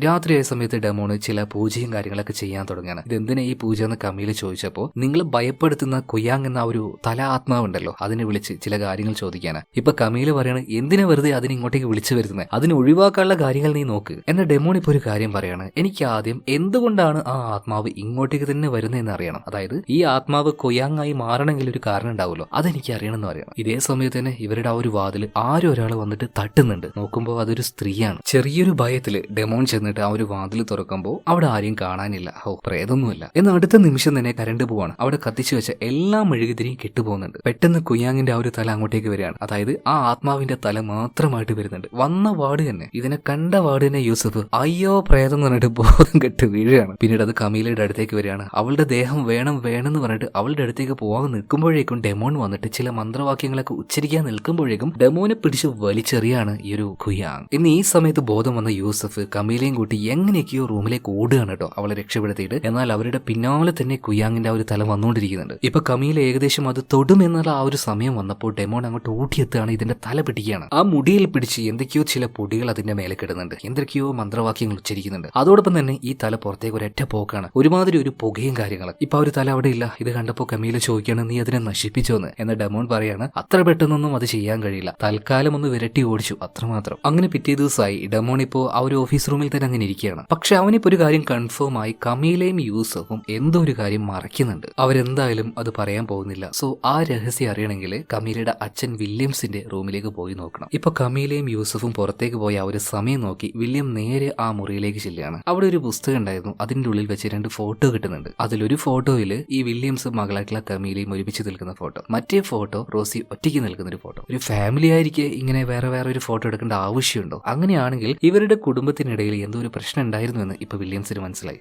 [SPEAKER 1] രാത്രിയായ സമയത്ത് ഡെമോണ് ചില പൂജയും കാര്യങ്ങളൊക്കെ ചെയ്യാൻ തുടങ്ങുകയാണ്. ഇതെന്തിനാ ഈ പൂജ എന്ന് കമീല ചോദിച്ചപ്പോൾ നിങ്ങൾ ഭയപ്പെടുത്തുന്ന കുയാങ് എന്ന ഒരു തല ആത്മാവുണ്ടല്ലോ അതിനെ വിളിച്ച് ചില കാര്യങ്ങൾ ചോദിക്കാനാ. ഇപ്പൊ കമീല പറയാണ്, എന്തിനാ വെറുതെ അതിനെ ഇങ്ങോട്ടേക്ക് വിളിച്ചു വരുന്നത്, അതിന് ഒഴിവാക്കാനുള്ള കാര്യങ്ങൾ നീ നോക്ക്. എന്നാൽ ഡെമോൺ ഇപ്പൊ ഒരു കാര്യം പറയാണ്, എനിക്ക് ആദ്യം എന്തുകൊണ്ടാണ് ആ ആത്മാവ് ഇങ്ങോട്ടേക്ക് തന്നെ വരുന്നതെന്ന് അറിയണം. അതായത് ഈ ആത്മാവ് കുയാങ് ആയി മാറണമെങ്കിൽ ഒരു കാരണം ഉണ്ടാവുമല്ലോ, അതെനിക്ക് അറിയണമെന്ന് പറയണം. ഇതേ സമയത്ത് തന്നെ ഇവരുടെ ആ ഒരു വാതിൽ ആരും ഒരാൾ വന്നിട്ട് തട്ടുന്നുണ്ട്. നോക്കുമ്പോൾ അതൊരു സ്ത്രീയാണ്. ചെറിയൊരു ഭയത്തില് ഡെമോൺ ചെന്നിട്ട് ആ ഒരു വാതിൽ തുറക്കുമ്പോൾ അവിടെ ആരെയും കാണാനില്ല. പ്രേതൊന്നുമില്ല. എന്നാൽ അടുത്ത നിമിഷം തന്നെ കരണ്ട് പോവാണ്. അവിടെ കത്തിച്ചു വെച്ച എല്ലാ മെഴുകുതിരിയും കെട്ടുപോകുന്നുണ്ട്. പെട്ടെന്ന് കുയാങ്ങിന്റെ ആ ഒരു തല അങ്ങോട്ടേക്ക് വരികയാണ്. അതായത് ആ ആത്മാവിന്റെ തല മാത്രമായിട്ട് വരുന്നുണ്ട്. വന്ന വാർഡ് തന്നെ, ഇതിനെ കണ്ട വാർഡ് തന്നെ യൂസഫ് അയ്യോ പ്രേതം എന്ന് പറഞ്ഞിട്ട് ബോധം കെട്ട് വീഴുകയാണ്. പിന്നീട് അത് കമീലയുടെ അടുത്തേക്ക് വരികയാണ്. അവളുടെ ദേഹം വേണമെന്ന് പറഞ്ഞിട്ട് അവളുടെ അടുത്തേക്ക് പോകാൻ നിൽക്കുമ്പോഴേക്കും ഡെമോൺ വന്നിട്ട് ചില മന്ത്രവാക്യങ്ങളൊക്കെ ഉച്ചരിക്കാൻ നിൽക്കുമ്പോഴേക്കും ഡെമോനെ പിടിച്ച് വലിച്ചെറിയാണ് ഈ ഒരു കുയാങ്. ഇന്ന് ഈ സമയത്ത് ബോധം വന്ന യൂസഫ് കമീലയും കൂട്ടി എങ്ങനെയൊക്കെയോ റൂമിലേക്ക് ഓടുകയാണ് കേട്ടോ അവളെ രക്ഷപ്പെടുത്തിയിട്ട്. എന്നാൽ അവരുടെ പിന്നാലെ തന്നെ കുയാങ്ങിന്റെ ആ ഒരു തല വന്നുകൊണ്ടിരിക്കുന്നുണ്ട്. ഇപ്പൊ കമീല ഏകദേശം അത് തൊടുമെന്നുള്ള ആ ഒരു സമയം വന്നപ്പോൾ ഡെമോൺ അങ്ങോട്ട് ഓടിയെത്തുകയാണ്. ഇതിന്റെ തല പിടിക്കുകയാണ്. ആ മുടിയിൽ പിടിച്ച് എന്തൊക്കെയോ ചില പൊടികൾ അതിന്റെ മേലെ കിടുന്നുണ്ട്. എന്തൊക്കെയോ മന്ത്രവാക്യങ്ങൾ ഉച്ചരിക്കുന്നുണ്ട്. അതോടൊപ്പം തന്നെ ഈ തല പുറത്തേക്ക് ഒരൊറ്റ പോക്കാണ്. ഒരുമാതിരി ഒരു പുകയും കാര്യങ്ങളും. ഇപ്പൊ ആ ഒരു തല അവിടെ ഇല്ല. ഇത് കണ്ടപ്പോൾ കമീല ചോദിക്കുകയാണ്, നീ അതിനെ നശിപ്പിച്ചോന്ന്. എന്ന് ഡെമോൺ പറയാണ്, അത്ര പെട്ടെന്നൊന്നും അത് ചെയ്യാൻ കഴിയില്ല, തൽക്കാലം ഒന്ന് വിരട്ടി ഓടിച്ചു, അത്രമാത്രം. അങ്ങനെ പിറ്റേ ദിവസമായി ഡെമോൺ ഇപ്പോ ആ ഒരു ഓഫീസ് റൂമിൽ തന്നെ അങ്ങനെ ഇരിക്കുകയാണ്. പക്ഷെ അവനിപ്പോ ഒരു കാര്യം കൺഫേം ആയി, കമീലയും യൂസഫും എന്തോ ഒരു കാര്യം മറയ്ക്കുന്നുണ്ട്. അവരെന്തായാലും അത് പറയാൻ പോകുന്നില്ല. സോ ആ രഹസ്യം അറിയണമെങ്കിൽ കമീലയുടെ അച്ഛൻ വില്യംസിന്റെ റൂമിലേക്ക് പോയി നോക്കണം. ഇപ്പൊ കമീലയും യൂസഫും പുറത്തേക്ക് പോയ ആ ഒരു സമയം നോക്കി വില്യം നേരെ ആ മുറിയിലേക്ക് ചെല്ലുകയാണ്. അവിടെ ഒരു പുസ്തകം ഉണ്ടായിരുന്നു. അതിന്റെ ഉള്ളിൽ വെച്ച് 2 ഫോട്ടോ കിട്ടുന്നുണ്ട്. അതിലൊരു ഫോട്ടോയിൽ ഈ വില്യംസും മകളായിട്ടുള്ള കമീലയും ഒരുമിച്ച് നിൽക്കുന്ന ഫോട്ടോ, മറ്റേ ഫോട്ടോ ഫോട്ടോ റോസി ഒറ്റയ്ക്ക് നിൽക്കുന്ന ഒരു ഫോട്ടോ. ഒരു ഫാമിലി ആയിരിക്കെ ഇങ്ങനെ വേറെ ഒരു ഫോട്ടോ എടുക്കേണ്ട ആവശ്യമുണ്ടോ? അങ്ങനെയാണെങ്കിൽ ഇവരുടെ കുടുംബത്തിനിടയിൽ എന്തോ ഒരു പ്രശ്നം ഉണ്ടായിരുന്നു എന്ന് ഇപ്പൊ വില്യംസിന് മനസ്സിലായി.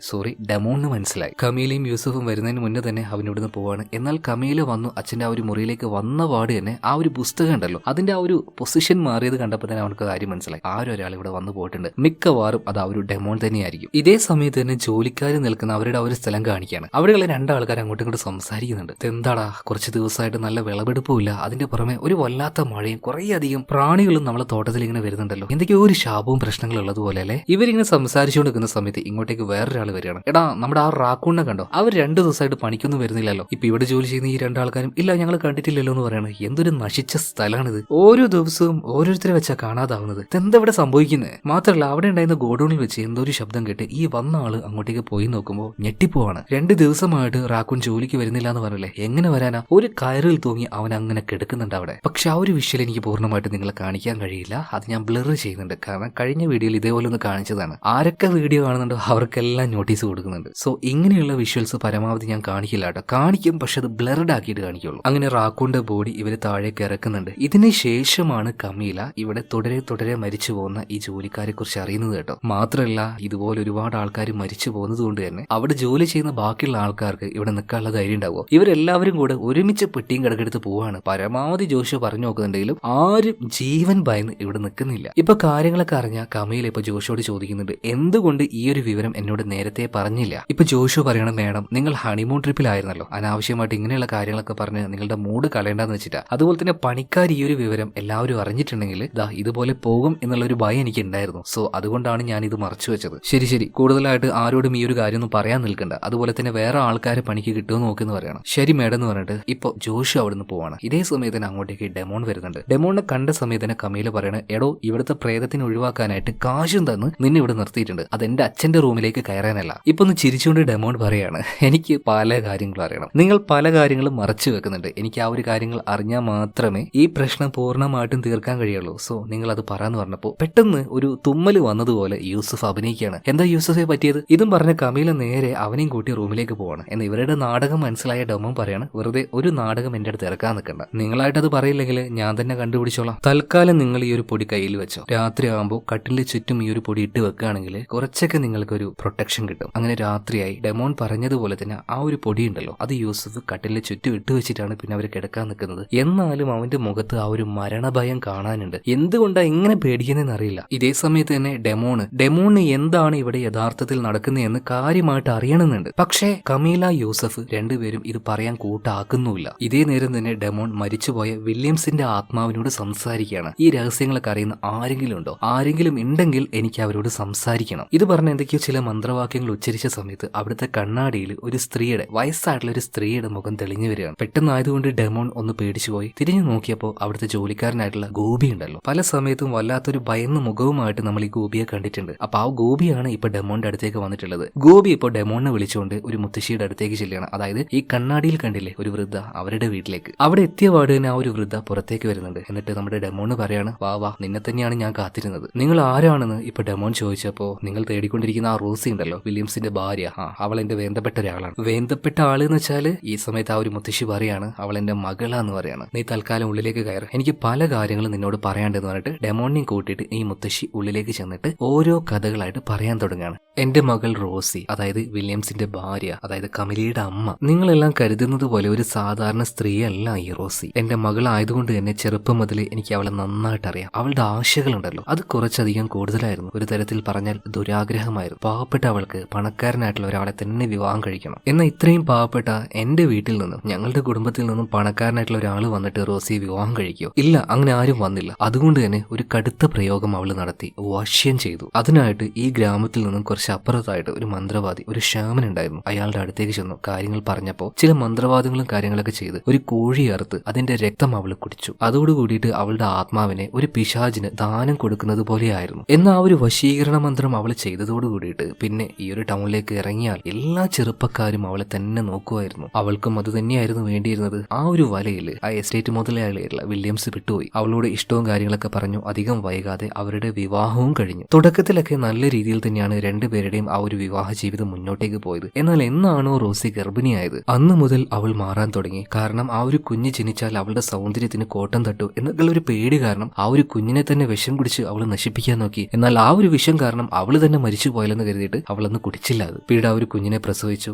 [SPEAKER 1] ഡെമോണിന് മനസ്സിലായി. കമീലയും യൂസഫും വരുന്നതിന് മുന്നേ തന്നെ അവൻ ഇവിടുന്ന് പോവാണ്. എന്നാൽ കമീല വന്നു അച്ഛന്റെ ആ ഒരു മുറിയിലേക്ക് വന്ന പാട് തന്നെ ആ ഒരു പുസ്തകം ഉണ്ടല്ലോ അതിന്റെ ആ ഒരു പൊസിഷൻ മാറിയത് കണ്ടപ്പോൾ തന്നെ അവർക്ക് കാര്യം മനസ്സിലായി. ആരൊരാൾ ഇവിടെ വന്നു പോയിട്ടുണ്ട്, മിക്കവാറും അത് ആ ഒരു ഡെമോൺ തന്നെയായിരിക്കും. ഇതേ സമയത്ത് തന്നെ ജോലിക്കാർ നിൽക്കുന്ന അവരുടെ ആ ഒരു സ്ഥലം കാണിക്കുകയാണ്. അവിടെയുള്ള രണ്ടാൾക്കാർ അങ്ങോട്ടും ഇങ്ങോട്ട് സംസാരിക്കുന്നുണ്ട്. എന്താടാ കുറച്ച് ദിവസമായിട്ട് നല്ല വിളവെടുപ്പും ഇല്ല, അതിന്റെ പുറമെ ഒരു വല്ലാത്ത മഴയും കുറേ അധികം പ്രാണികളും നമ്മളെ തോട്ടത്തിൽ ഇങ്ങനെ വരുന്നുണ്ടല്ലോ, എന്തൊക്കെയോ ഒരു ശാപവും പ്രശ്നങ്ങളും ഉള്ളതുപോലെ അല്ലേ? ഇവരിങ്ങനെ സംസാരിച്ചുകൊണ്ട് നിൽക്കുന്ന സമയത്ത് ഇങ്ങോട്ടേക്ക് വേറൊരാൾ വരികയാണ്. എടാ നമ്മുടെ ആ റാക്കൂണിനെ കണ്ടോ? അവർ 2 ദിവസമായിട്ട് പണിക്കൊന്നും വരുന്നില്ലല്ലോ. ഇപ്പൊ ഇവിടെ ജോലി ചെയ്യുന്ന ഈ രണ്ടാൾക്കാരും ഇല്ല ഞങ്ങൾ കണ്ടിട്ടില്ലല്ലോ എന്ന് പറയണത്. എന്തൊരു നശിച്ച സ്ഥലമാണിത്. ഓരോ ദിവസവും ഓരോരുത്തരെ വെച്ചാ കാണാതാവുന്നത്. ഇതെന്താ ഇവിടെ സംഭവിക്കുന്നത്? മാത്രമല്ല അവിടെ ഉണ്ടായിരുന്ന ഗോഡൌണിൽ വെച്ച് എന്തോ ഒരു ശബ്ദം കേട്ട് ഈ വന്ന ആള് അങ്ങോട്ടേക്ക് പോയി നോക്കുമ്പോൾ ഞെട്ടിപ്പോവാണ്. 2 ദിവസമായിട്ട് റാക്കൂൺ ജോലിക്ക് വരുന്നില്ല എന്ന് പറഞ്ഞല്ലേ? എങ്ങനെ വരാനാ? ഒരു കയറിൽ തൂങ്ങി അവൻ അങ്ങനെ കിടക്കുന്നുണ്ട് അവിടെ. പക്ഷെ ആ ഒരു വിഷ്വൽ എനിക്ക് പൂർണ്ണമായിട്ട് നിങ്ങളെ കാണിക്കാൻ കഴിയില്ല. അത് ഞാൻ ബ്ലർ ചെയ്യുന്നുണ്ട്. കാരണം കഴിഞ്ഞ വീഡിയോയിൽ ഇതേപോലെ ഒന്ന് കാണിച്ചതാണ്. ആരൊക്കെ വീഡിയോ കാണുന്നുണ്ടോ അവർക്കെല്ലാം നോട്ടീസ് കൊടുക്കുന്നുണ്ട്. സോ ഇങ്ങനെയുള്ള വിഷ്വൽസ് പരമാവധി ഞാൻ കാണിക്കില്ല കേട്ടോ. കാണിക്കും, പക്ഷെ അത് ബ്ലർഡ് ആക്കിയിട്ട് കാണിക്കുള്ളൂ. അങ്ങനെ റാക്കൂണിന്റെ ബോഡി ഇവര് താഴേക്ക് ഇറക്കുന്നുണ്ട്. ഇതിന് ശേഷമാണ് കമീല ഇവിടെ തുടരെ മരിച്ചു പോകുന്ന ഈ ജോലിക്കാരെ കുറിച്ച് അറിയുന്നത് കേട്ടോ. മാത്രമല്ല ഇതുപോലെ ഒരുപാട് ആൾക്കാർ മരിച്ചു പോകുന്നത് കൊണ്ട് തന്നെ അവിടെ ജോലി ചെയ്യുന്ന ബാക്കിയുള്ള ആൾക്കാർക്ക് ഇവിടെ നിൽക്കാനുള്ള ധൈര്യം ഉണ്ടാവുമോ? ഇവരെല്ലാവരും കൂടെ ഒരുമിച്ച് പെട്ടിയും കിടക്കെടുത്ത് പോവാണ്. പരമാവധി ജോഷു പറഞ്ഞു നോക്കുന്നുണ്ടെങ്കിലും ആരും ജീവൻ ഭയന്ന് ഇവിടെ നിൽക്കുന്നില്ല. ഇപ്പൊ കാര്യങ്ങളൊക്കെ അറിഞ്ഞ കമീല ഇപ്പൊ ജോഷോട് ചോദിക്കുന്നുണ്ട്, എന്തുകൊണ്ട് ഈ ഒരു വിവരം എന്നോട് നേരത്തെ പറഞ്ഞില്ല? ഇപ്പൊ ജോഷു പറയണം, മേഡം നിങ്ങൾ ഹണിമൂൺ ട്രിപ്പിലായിരുന്നല്ലോ, അനാവശ്യമായിട്ട് ഇങ്ങനെയുള്ള കാര്യങ്ങളൊക്കെ പറഞ്ഞ് നിങ്ങളുടെ മൂഡ് കളയേണ്ടെന്ന് വെച്ചിട്ടാ. അതുപോലെ തന്നെ പണിക്കാർ ഈ ഒരു വിവരം എല്ലാവരും അറിഞ്ഞിട്ടുണ്ടെങ്കിൽ ഇതുപോലെ പോകും എന്നുള്ള ഒരു ഭയം എനിക്ക് ഉണ്ടായിരുന്നു. സോ അതുകൊണ്ടാണ് ഞാൻ ഇത് മറച്ചു വെച്ചത്. ശരി കൂടുതലായിട്ട് ആരോടും ഈ ഒരു കാര്യം ഒന്നും പറയാൻ നിൽക്കണ്ട. അതുപോലെ തന്നെ വേറെ ആൾക്കാരെ പണിക്ക് കിട്ടുമെന്ന് നോക്കിയെന്ന് പറയണം. ശരി മേഡം എന്ന് പറഞ്ഞിട്ട് ഇപ്പൊ ജോഷു അവിടുന്ന് പോവാണ്. ഇതേ സമയത്ത് തന്നെ അങ്ങോട്ടേക്ക് ഡെമോൺ വരുന്നുണ്ട്. ഡെമോണിനെ കണ്ട സമയത്ത് തന്നെ കമീല പറയണ, എടോ ഇവിടുത്തെ പ്രേതത്തിനെ ഒഴിവാക്കാനായിട്ട് കാശും തന്ന് നിന്നെ ഇവിടെ നിർത്തിയിട്ടുണ്ട്, അത് എന്റെ അച്ഛന്റെ റൂമിലേക്ക് കയറാനല്ല. ഇപ്പൊ ഒന്ന് ചിരിച്ചുകൊണ്ട് ഡെമോൺ പറയാണ്, എനിക്ക് പല കാര്യങ്ങളും അറിയണം, നിങ്ങൾ പല കാര്യങ്ങളും മറച്ചു വെക്കുന്നുണ്ട്, എനിക്ക് ആ ഒരു കാര്യങ്ങൾ അറിഞ്ഞാൽ മാത്രമേ ഈ പ്രശ്നം പൂർണ്ണമായിട്ടും തീർക്കാൻ കഴിയുള്ളൂ. സോ നിങ്ങൾ അത് പറയാന്ന് പറഞ്ഞപ്പോ പെട്ടെന്ന് ഒരു തുമ്മല് വന്നതുപോലെ യൂസഫ് അഭിനയിക്കുകയാണ്. എന്താ യൂസഫെ പറ്റിയത്? ഇതും പറഞ്ഞ കമീല നേരെ അവനെയും കൂട്ടി റൂമിലേക്ക് പോവാണ്. എന്ന് ഇവരുടെ നാടകം മനസ്സിലായ ഡെമോൺ പറയാണ്, വെറുതെ ഒരു നാടകം എന്റെ അടുത്ത് ഇറക്കാൻ നിൽക്കണ്ട, നിങ്ങളായിട്ടത് പറയില്ലെങ്കിൽ ഞാൻ തന്നെ കണ്ടുപിടിച്ചോളാം. തൽക്കാലം നിങ്ങൾ ഈ ഒരു പൊടി കയ്യിൽ വെച്ചോ, രാത്രി ആകുമ്പോൾ കട്ടിലിന്റെ ചുറ്റും ഈ ഒരു പൊടി ഇട്ട് വെക്കുകയാണെങ്കിൽ കുറച്ചൊക്കെ നിങ്ങൾക്ക് ഒരു പ്രൊട്ടക്ഷൻ കിട്ടും. അങ്ങനെ രാത്രിയായി. ഡെമോൺ പറഞ്ഞതുപോലെ തന്നെ ആ ഒരു പൊടി ഉണ്ടല്ലോ അത് യൂസഫ് കട്ടിലിന്റെ ചുറ്റും ഇട്ട് വെച്ചിട്ടാണ് പിന്നെ അവർ കിടക്കാൻ നിൽക്കുന്നത്. എന്നാലും അവന്റെ മുഖത്ത് ആ ഒരു മരണഭയം കാണാനുണ്ട്. എന്തുകൊണ്ടാ ഇങ്ങനെ പേടിക്കുന്നതെന്ന് അറിയില്ല. ഇതേ സമയത്ത് തന്നെ ഡെമോണ് എന്താണ് ഇവിടെ യഥാർത്ഥത്തിൽ നടക്കുന്നതെന്ന് കാര്യമായിട്ട് അറിയണമെന്നുണ്ട്. പക്ഷേ കമീല യൂസഫ് രണ്ടുപേരും ഇത് പറയാൻ കൂട്ടാക്കുന്നുമില്ല. ഇതേ നേരം തന്നെ ഡെമോൺ മരിച്ചുപോയ വില്യംസിന്റെ ആത്മാവിനോട് സംസാരിക്കുകയാണ്. ഈ രഹസ്യങ്ങളൊക്കെ അറിയുന്ന ആരെങ്കിലും ഉണ്ടോ? ആരെങ്കിലും ഉണ്ടെങ്കിൽ എനിക്ക് അവരോട് സംസാരിക്കണം. ഇത് പറഞ്ഞ എന്തൊക്കെയോ ചില മന്ത്രവാക്യങ്ങൾ ഉച്ചരിച്ച സമയത്ത് അവിടുത്തെ കണ്ണാടിയിൽ ഒരു സ്ത്രീയുടെ, വയസ്സായിട്ടുള്ള ഒരു സ്ത്രീയുടെ മുഖം തെളിഞ്ഞു വരികയാണ്. പെട്ടെന്നായതുകൊണ്ട് ഡെമോൺ ഒന്ന് പേടിച്ചുപോയി. തിരിഞ്ഞു നോക്കിയപ്പോൾ അവിടുത്തെ ജോലിക്കാരനായിട്ടുള്ള ഗോപി ഉണ്ടല്ലോ. പല സമയത്തും വല്ലാത്തൊരു ഭയന്ന മുഖവുമായിട്ട് നമ്മൾ ഈ ഗോപിയെ കണ്ടിട്ടുണ്ട്. അപ്പൊ ആ ഗോപിയാണ് ഇപ്പൊ ഡെമോണിന്റെ അടുത്തേക്ക് വന്നിട്ടുള്ളത്. ഗോപി ഇപ്പൊ ഡെമോണിനെ വിളിച്ചുകൊണ്ട് ഒരു മുത്തശ്ശിയുടെ അടുത്തേക്ക് ചെല്ലുകയാണ്. അതായത് ഈ കണ്ണാടിയിൽ കണ്ടില്ലേ ഒരു വൃദ്ധ, അവരുടെ വീട്ടിലേക്ക്. അവിടെ എത്തിയ പാട് തന്നെ ആ ഒരു വൃദ്ധ പുറത്തേക്ക് വരുന്നുണ്ട്. എന്നിട്ട് നമ്മുടെ ഡെമോണ് പറയാണ്, വാ നിന്നെ തന്നെയാണ് ഞാൻ കാത്തിരുന്നത്. നിങ്ങൾ ആരാണെന്ന് ഇപ്പൊ ഡെമോൺ ചോദിച്ചപ്പോ, നിങ്ങൾ തേടിക്കൊണ്ടിരിക്കുന്ന ആ റോസി ഉണ്ടല്ലോ, വില്യംസിന്റെ ഭാര്യ, അവൾ എന്റെ വേണ്ടപ്പെട്ട ഒരാളാണ്. വേണ്ടപ്പെട്ട ആള് എന്ന് വെച്ചാല് ഈ സമയത്ത് ആ ഒരു മുത്തശ്ശി പറയാണ്, അവൾ എന്റെ മകളാന്ന് പറയാണ്. നീ തൽക്കാലം ഉള്ളിലേക്ക് കയറ്, എനിക്ക് പല കാര്യങ്ങളും നിന്നോട് പറയാണ്ടെന്ന് പറഞ്ഞിട്ട് ഡെമോണിനെയും കൂട്ടിയിട്ട് ഈ മുത്തശ്ശി ഉള്ളിലേക്ക് ചെന്നിട്ട് ഓരോ കഥകളായിട്ട് പറയാൻ തുടങ്ങുകയാണ്. എന്റെ മകൾ റോസി, അതായത് വില്യംസിന്റെ ഭാര്യ, അതായത് കമലയുടെ അമ്മ, നിങ്ങളെല്ലാം കരുതുന്നത് പോലെ ഒരു സാധാരണ സ്ത്രീയല്ല ഈ റോസി. എന്റെ മകളായതുകൊണ്ട് തന്നെ ചെറുപ്പം മുതൽ എനിക്ക് അവളെ നന്നായിട്ട് അറിയാം. അവളുടെ ആശകളുണ്ടല്ലോ അത് കുറച്ചധികം കൂടുതലായിരുന്നു. ഒരു തരത്തിൽ പറഞ്ഞാൽ ദുരാഗ്രഹമായിരുന്നു. പാവപ്പെട്ട അവൾക്ക് പണക്കാരനായിട്ടുള്ള ഒരാളെ തന്നെ വിവാഹം കഴിക്കണം. എന്നാൽ ഇത്രയും പാവപ്പെട്ട എന്റെ വീട്ടിൽ നിന്നും, ഞങ്ങളുടെ കുടുംബത്തിൽ നിന്നും പണക്കാരനായിട്ടുള്ള ഒരാൾ വന്നിട്ട് റോസിയെ വിവാഹം കഴിക്കുമോ? ഇല്ല, അങ്ങനെ ആരും വന്നില്ല. അതുകൊണ്ട് തന്നെ ഒരു കടുത്ത പ്രയോഗം അവൾ നടത്തി വശ്യം ചെയ്തു. അതിനായിട്ട് ഈ ഗ്രാമത്തിൽ നിന്നും കുറച്ച് അപ്പുറത്തായിട്ട് ഒരു മന്ത്രവാദി, ഒരു ഷാമൻ ഉണ്ടായിരുന്നു. അയാളുടെ അടുത്തേക്ക് ചെന്നു. കാര്യങ്ങൾ പറഞ്ഞപ്പോൾ ചില മന്ത്രവാദങ്ങളും കാര്യങ്ങളൊക്കെ ചെയ്ത് ഒരു കോഴി അറുത്ത് അതിന്റെ രക്തം അവൾ കുടിച്ചു. അതോടുകൂടിയിട്ട് അവളുടെ ആത്മാവിനെ ഒരു പിശാചിന് ദാനം കൊടുക്കുന്നത് പോലെയായിരുന്നു. എന്നാൽ ആ ഒരു വശീകരണ മന്ത്രം അവൾ ചെയ്തതോടുകൂടിയിട്ട് പിന്നെ ഈ ഒരു ടൗണിലേക്ക് ഇറങ്ങിയാൽ എല്ലാ ചെറുപ്പക്കാരും അവളെ തന്നെ നോക്കുമായിരുന്നു. അവൾക്കും അത് തന്നെയായിരുന്നു വേണ്ടിയിരുന്നത്. ആ ഒരു വലയിൽ ആ എസ്റ്റേറ്റ് മുതലാളിയായിട്ടുള്ള വില്യംസ് വിട്ടുപോയി. അവളോട് ഇഷ്ടവും കാര്യങ്ങളൊക്കെ പറഞ്ഞു. അധികം വൈകാതെ അവരുടെ വിവാഹവും കഴിഞ്ഞു. തുടക്കത്തിലൊക്കെ നല്ല രീതിയിൽ തന്നെയാണ് രണ്ടുപേരും രണ്ടുപേരുടെയും ആ ഒരു വിവാഹ ജീവിതം മുന്നോട്ടേക്ക് പോയത്. എന്നാൽ എന്നാണോ റോസി ഗർഭിണിയായത് അന്ന് മുതൽ അവൾ മാറാൻ തുടങ്ങി. കാരണം ആ ഒരു കുഞ്ഞ് ജനിച്ചാൽ അവളുടെ സൗന്ദര്യത്തിന് കോട്ടം തട്ടു എന്നുള്ള ഒരു പേടി കാരണം ആ ഒരു കുഞ്ഞിനെ തന്നെ വിഷം കുടിച്ച് അവൾ നശിപ്പിക്കാൻ നോക്കി. എന്നാൽ ആ ഒരു വിഷം കാരണം അവള് തന്നെ മരിച്ചു പോയാലെന്ന് കരുതിയിട്ട് അവളൊന്ന് കുടിച്ചില്ല. അത് പിന്നീട് ആ ഒരു കുഞ്ഞിനെ പ്രസവിച്ചു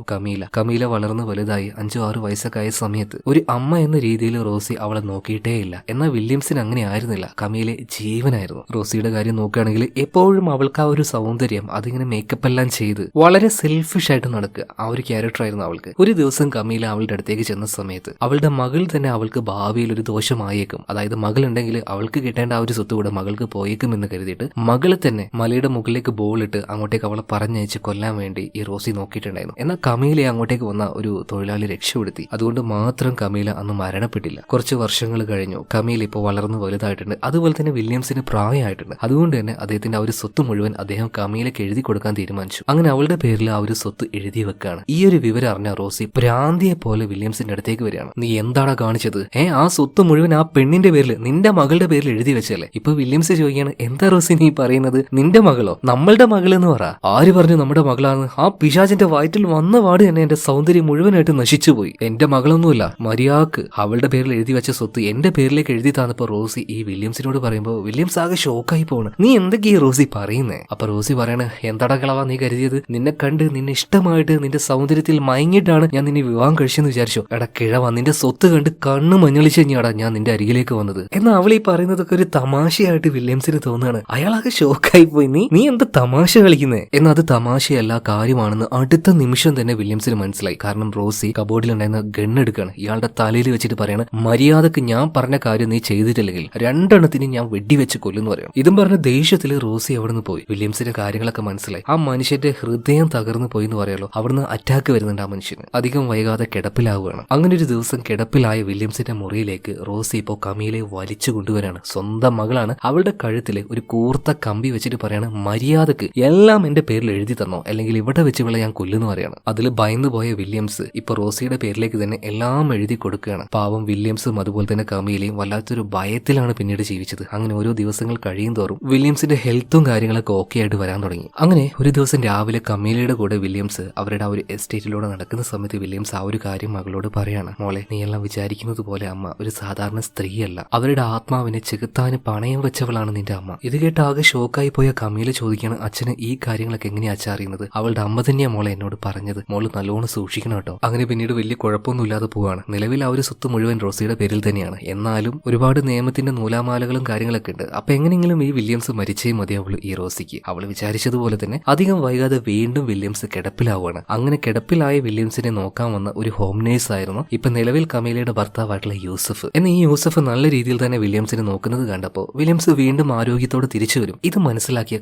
[SPEAKER 1] കമീല വളർന്ന് വലുതായി 5-6 വയസ്സൊക്കെ ആയ സമയത്ത് ഒരു അമ്മ എന്ന രീതിയിൽ റോസി അവളെ നോക്കിയിട്ടേയില്ല. എന്നാൽ വില്യംസിന് അങ്ങനെ ആയിരുന്നില്ല. കമീലെ ജീവനായിരുന്നു. റോസിയുടെ കാര്യം നോക്കുകയാണെങ്കിൽ എപ്പോഴും അവൾക്ക് ആ ഒരു സൗന്ദര്യം അതിങ്ങനെ മേക്കപ്പ് എല്ലാം ചെയ്ത് വളരെ സെൽഫിഷ് ആയിട്ട് നടക്കുക ആ ഒരു ക്യാരക്ടർ ആയിരുന്നു അവൾക്ക്. ഒരു ദിവസം കമീല അവളുടെ അടുത്തേക്ക് ചെന്ന സമയത്ത് അവളുടെ മകൾ തന്നെ അവൾക്ക് ഭാവിയിൽ ഒരു ദോഷമായേക്കും, അതായത് മകളുണ്ടെങ്കിൽ അവൾക്ക് കിട്ടേണ്ട ആ ഒരു സ്വത്ത് കൂടെ മകൾക്ക് പോയേക്കും എന്ന് കരുതിയിട്ട് മകളെ തന്നെ മലയുടെ മുകളിലേക്ക് ബോളിട്ട് അങ്ങോട്ടേക്ക് അവളെ പറഞ്ഞയച്ച് കൊല്ലാൻ വേണ്ടി ഈ റോസി നോക്കിയിട്ടുണ്ടായിരുന്നു. എന്നാൽ കമീലയെ അങ്ങോട്ടേക്ക് വന്ന ഒരു തൊഴിലാളി രക്ഷപ്പെടുത്തി. അതുകൊണ്ട് മാത്രം കമീല അന്ന് മരണപ്പെട്ടില്ല. കുറച്ച് വർഷങ്ങൾ കഴിഞ്ഞു. കമീല ഇപ്പോൾ വളർന്നു വലുതായിട്ടുണ്ട്. അതുപോലെ തന്നെ വില്യംസിന് പ്രായമായിട്ടുണ്ട്. അതുകൊണ്ട് തന്നെ അദ്ദേഹത്തിന്റെ ആ ഒരു സ്വത്ത് മുഴുവൻ അദ്ദേഹം കമീലയ്ക്ക് എഴുതി കൊടുക്കാൻ തീരുമാനിച്ചു. അങ്ങനെ അവളുടെ പേരിൽ ആ ഒരു സ്വത്ത് എഴുതി വെക്കാണ്. ഈ ഒരു വിവരം അറിഞ്ഞ റോസി ഭ്രാന്തിയെ പോലെ വില്യംസിന്റെ അടുത്തേക്ക് വരികയാണ്. നീ എന്താണ് കാണിച്ചത്? ആ സ്വത്ത് മുഴുവൻ ആ പെണ്ണിന്റെ പേരിൽ നിന്റെ മകളുടെ പേരിൽ എഴുതി വെച്ചല്ലേ? ഇപ്പൊ വില്യംസ് ചോദിക്കുകയാണ്, എന്താ റോസി നീ പറയുന്നത്? നിന്റെ മകളോ? നമ്മളുടെ മകൾ എന്ന് പറ. ആര് പറഞ്ഞു നമ്മുടെ മകളാണ്? ആ പിശാചിന്റെ വയറ്റിൽ വന്ന പാട് തന്നെ എന്റെ സൗന്ദര്യം മുഴുവനായിട്ട് നശിച്ചുപോയി. എന്റെ മകളൊന്നുമില്ല, മര്യാദക്ക് അവളുടെ പേരിൽ എഴുതി വെച്ച സ്വത്ത് എന്റെ പേരിലേക്ക് എഴുതി താന്നപ്പോ റോസി ഈ വില്യംസിനോട് പറയുമ്പോ വില്യംസ് ആകെ ഷോക്കായി പോണ്. നീ എന്തൊക്കെയാ റോസി പറയുന്നേ? അപ്പൊ റോസി പറയണ, എന്താടാ കളവാ നീ കരുതിയത്? നിന്നെ കണ്ട് നിന്നെ ഇഷ്ടമായിട്ട് നിന്റെ സൗന്ദര്യത്തിൽ മയങ്ങിയിട്ടാണ് ഞാൻ നിന്നെ വിവാഹം കഴിച്ചെന്ന് വിചാരിച്ചോ? എടാ കിഴവ, നിന്റെ സ്വത്ത് കണ്ട് കണ്ണ് മഞ്ഞളിച്ച് കഴിഞ്ഞാടാ ഞാൻ നിന്റെ അരികിലേക്ക് വന്നത്. എന്നാൽ അവൾ ഈ പറയുന്നതൊക്കെ ഒരു തമാശയായിട്ട് വില്യംസിന് തോന്നുകയാണ്. അയാളാകെ ഷോക്കായി പോയി. നീ എന്താ തമാശ കളിക്കുന്നേ? എന്നാൽ അത് തമാശയല്ല, കാര്യമാണെന്ന് അടുത്ത നിമിഷം തന്നെ വില്യംസിന് മനസ്സിലായി. കാരണം റോസി കബോർഡിലുണ്ടായിരുന്ന ഗണ്ണെടുക്കാണ് ഇയാളുടെ തലയിൽ വെച്ചിട്ട് പറയണ, മര്യാദക്ക് ഞാൻ പറഞ്ഞ കാര്യം നീ ചെയ്തിട്ടില്ലെങ്കിൽ 2 എണ്ണത്തിന് ഞാൻ വെടിവെച്ച് കൊല്ലുന്നു പറയണം. ഇതും പറഞ്ഞ ദേഷ്യത്തിൽ റോസി അവിടുന്ന് പോയി. വില്യംസിന്റെ കാര്യങ്ങളൊക്കെ മനസ്സിലായി. ആ മനുഷ്യന്റെ ഹൃദയം തകർന്നു പോയി എന്ന് പറയാലോ. അവിടുന്ന് അറ്റാക്ക് വരുന്നുണ്ട് ആ മനുഷ്യന്. അധികം വൈകാതെ കിടപ്പിലാവുകയാണ്. അങ്ങനെ ഒരു ദിവസം കിടപ്പിലായ വില്യംസിന്റെ മുറിയിലേക്ക് റോസി ഇപ്പോ കമീലയെ വലിച്ചു കൊണ്ടുവരാണ്. സ്വന്തം മകളാണ്. അവളുടെ കഴുത്തില് ഒരു കൂർത്ത കമ്പി വെച്ചിട്ട് പറയാണ്, മര്യാദക്ക് എല്ലാം എന്റെ പേരിൽ എഴുതി തന്നോ, അല്ലെങ്കിൽ ഇവിടെ വെച്ച് വിള ഞാൻ കൊല്ലുന്നു പറയാണ്. അതിൽ ഭയന്നു പോയ വില്യംസ് ഇപ്പൊ റോസിയുടെ പേരിലേക്ക് തന്നെ എല്ലാം എഴുതി കൊടുക്കുകയാണ്. പാവം വില്യംസും അതുപോലെ തന്നെ കമീലയും വല്ലാത്തൊരു ഭയത്തിലാണ് പിന്നീട് ജീവിച്ചത്. അങ്ങനെ ഓരോ ദിവസങ്ങൾ കഴിയും തോറും വില്യംസിന്റെ ഹെൽത്തും കാര്യങ്ങളൊക്കെ ഓക്കെ ആയിട്ട് വരാൻ തുടങ്ങി. അങ്ങനെ ഒരു ദിവസം രാവിലെ കമീലയുടെ കൂടെ വില്യംസ് അവരുടെ ആ ഒരു എസ്റ്റേറ്റിലൂടെ നടക്കുന്ന സമയത്ത് വില്യംസ് ആ ഒരു കാര്യം മകളോട് പറയാണ്, മോളെ നീ എല്ലാം വിചാരിക്കുന്നത് പോലെ അമ്മ ഒരു സാധാരണ സ്ത്രീയല്ല. അവരുടെ ആത്മാവിനെ ചെകുത്താന് പണയം വെച്ചവളാണ് നിന്റെ അമ്മ. ഇത് കേട്ട് ആകെ ഷോക്കായി പോയ കമീല ചോദിക്കാണ്, അച്ഛന് ഈ കാര്യങ്ങളൊക്കെ എങ്ങനെയാ അറിയുന്നത്? അവളുടെ അമ്മ തന്നെയാ മോളെ എന്നോട് പറഞ്ഞത്. മോള് നല്ലോണം സൂക്ഷിക്കണം കേട്ടോ. അങ്ങനെ പിന്നീട് വലിയ കുഴപ്പമൊന്നും ഇല്ലാതെ പോവാണ്. നിലവിൽ ആ ഒരു സ്വത്ത് മുഴുവൻ റോസിയുടെ പേരിൽ തന്നെയാണ്. എന്നാലും ഒരുപാട് നിയമത്തിന്റെ നൂലാമാലകളും കാര്യങ്ങളൊക്കെ ഉണ്ട്. അപ്പൊ എങ്ങനെയെങ്കിലും ഈ വില്യംസ് മരിച്ചേ മതിയാവുള്ളൂ ഈ റോസിക്ക്. അവള് വിചാരിച്ചതുപോലെ തന്നെ അധികം വൈകാതെ വീണ്ടും വില്യംസ് കിടപ്പിലാവുകയാണ്. അങ്ങനെ കിടപ്പിലായ വില്യംസിനെ നോക്കാൻ വന്ന ഒരു ഹോം നേഴ്സ് ആയിരുന്നു ഇപ്പൊ നിലവിൽ കമീലയുടെ ഭർത്താവായിട്ടുള്ള യൂസഫ്. എന്നാൽ ഈ യൂസഫ് നല്ല രീതിയിൽ തന്നെ വില്യംസിനെ നോക്കുന്നത് കണ്ടപ്പോ വില്യംസ് വീണ്ടും ആരോഗ്യത്തോടെ തിരിച്ചു വരും. ഇത് മനസ്സിലാക്കിയ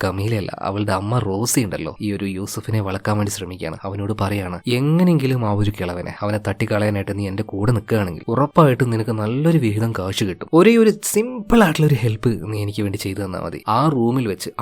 [SPEAKER 1] കമീലയല്ല, അവളുടെ അമ്മ റോസി ഉണ്ടല്ലോ, ഈ ഒരു യൂസഫിനെ വളക്കാൻ വേണ്ടി ശ്രമിക്കുകയാണ്. അവനോട് പറയാണ്, എങ്ങനെങ്കിലും ആ ഒരു കിളവനെ അവനെ തട്ടിക്കളയാനായിട്ട് നീ എന്റെ കൂടെ നിൽക്കുകയാണെങ്കിൽ ഉറപ്പായിട്ടും നിനക്ക് നല്ലൊരു വിഹിതം കാശ് കിട്ടും. ഒരേ ഒരു സിമ്പിൾ ആയിട്ടുള്ള ഒരു ഹെൽപ്പ് നീ എനിക്ക് വേണ്ടി ചെയ്തു തന്നാൽ മതി. ആ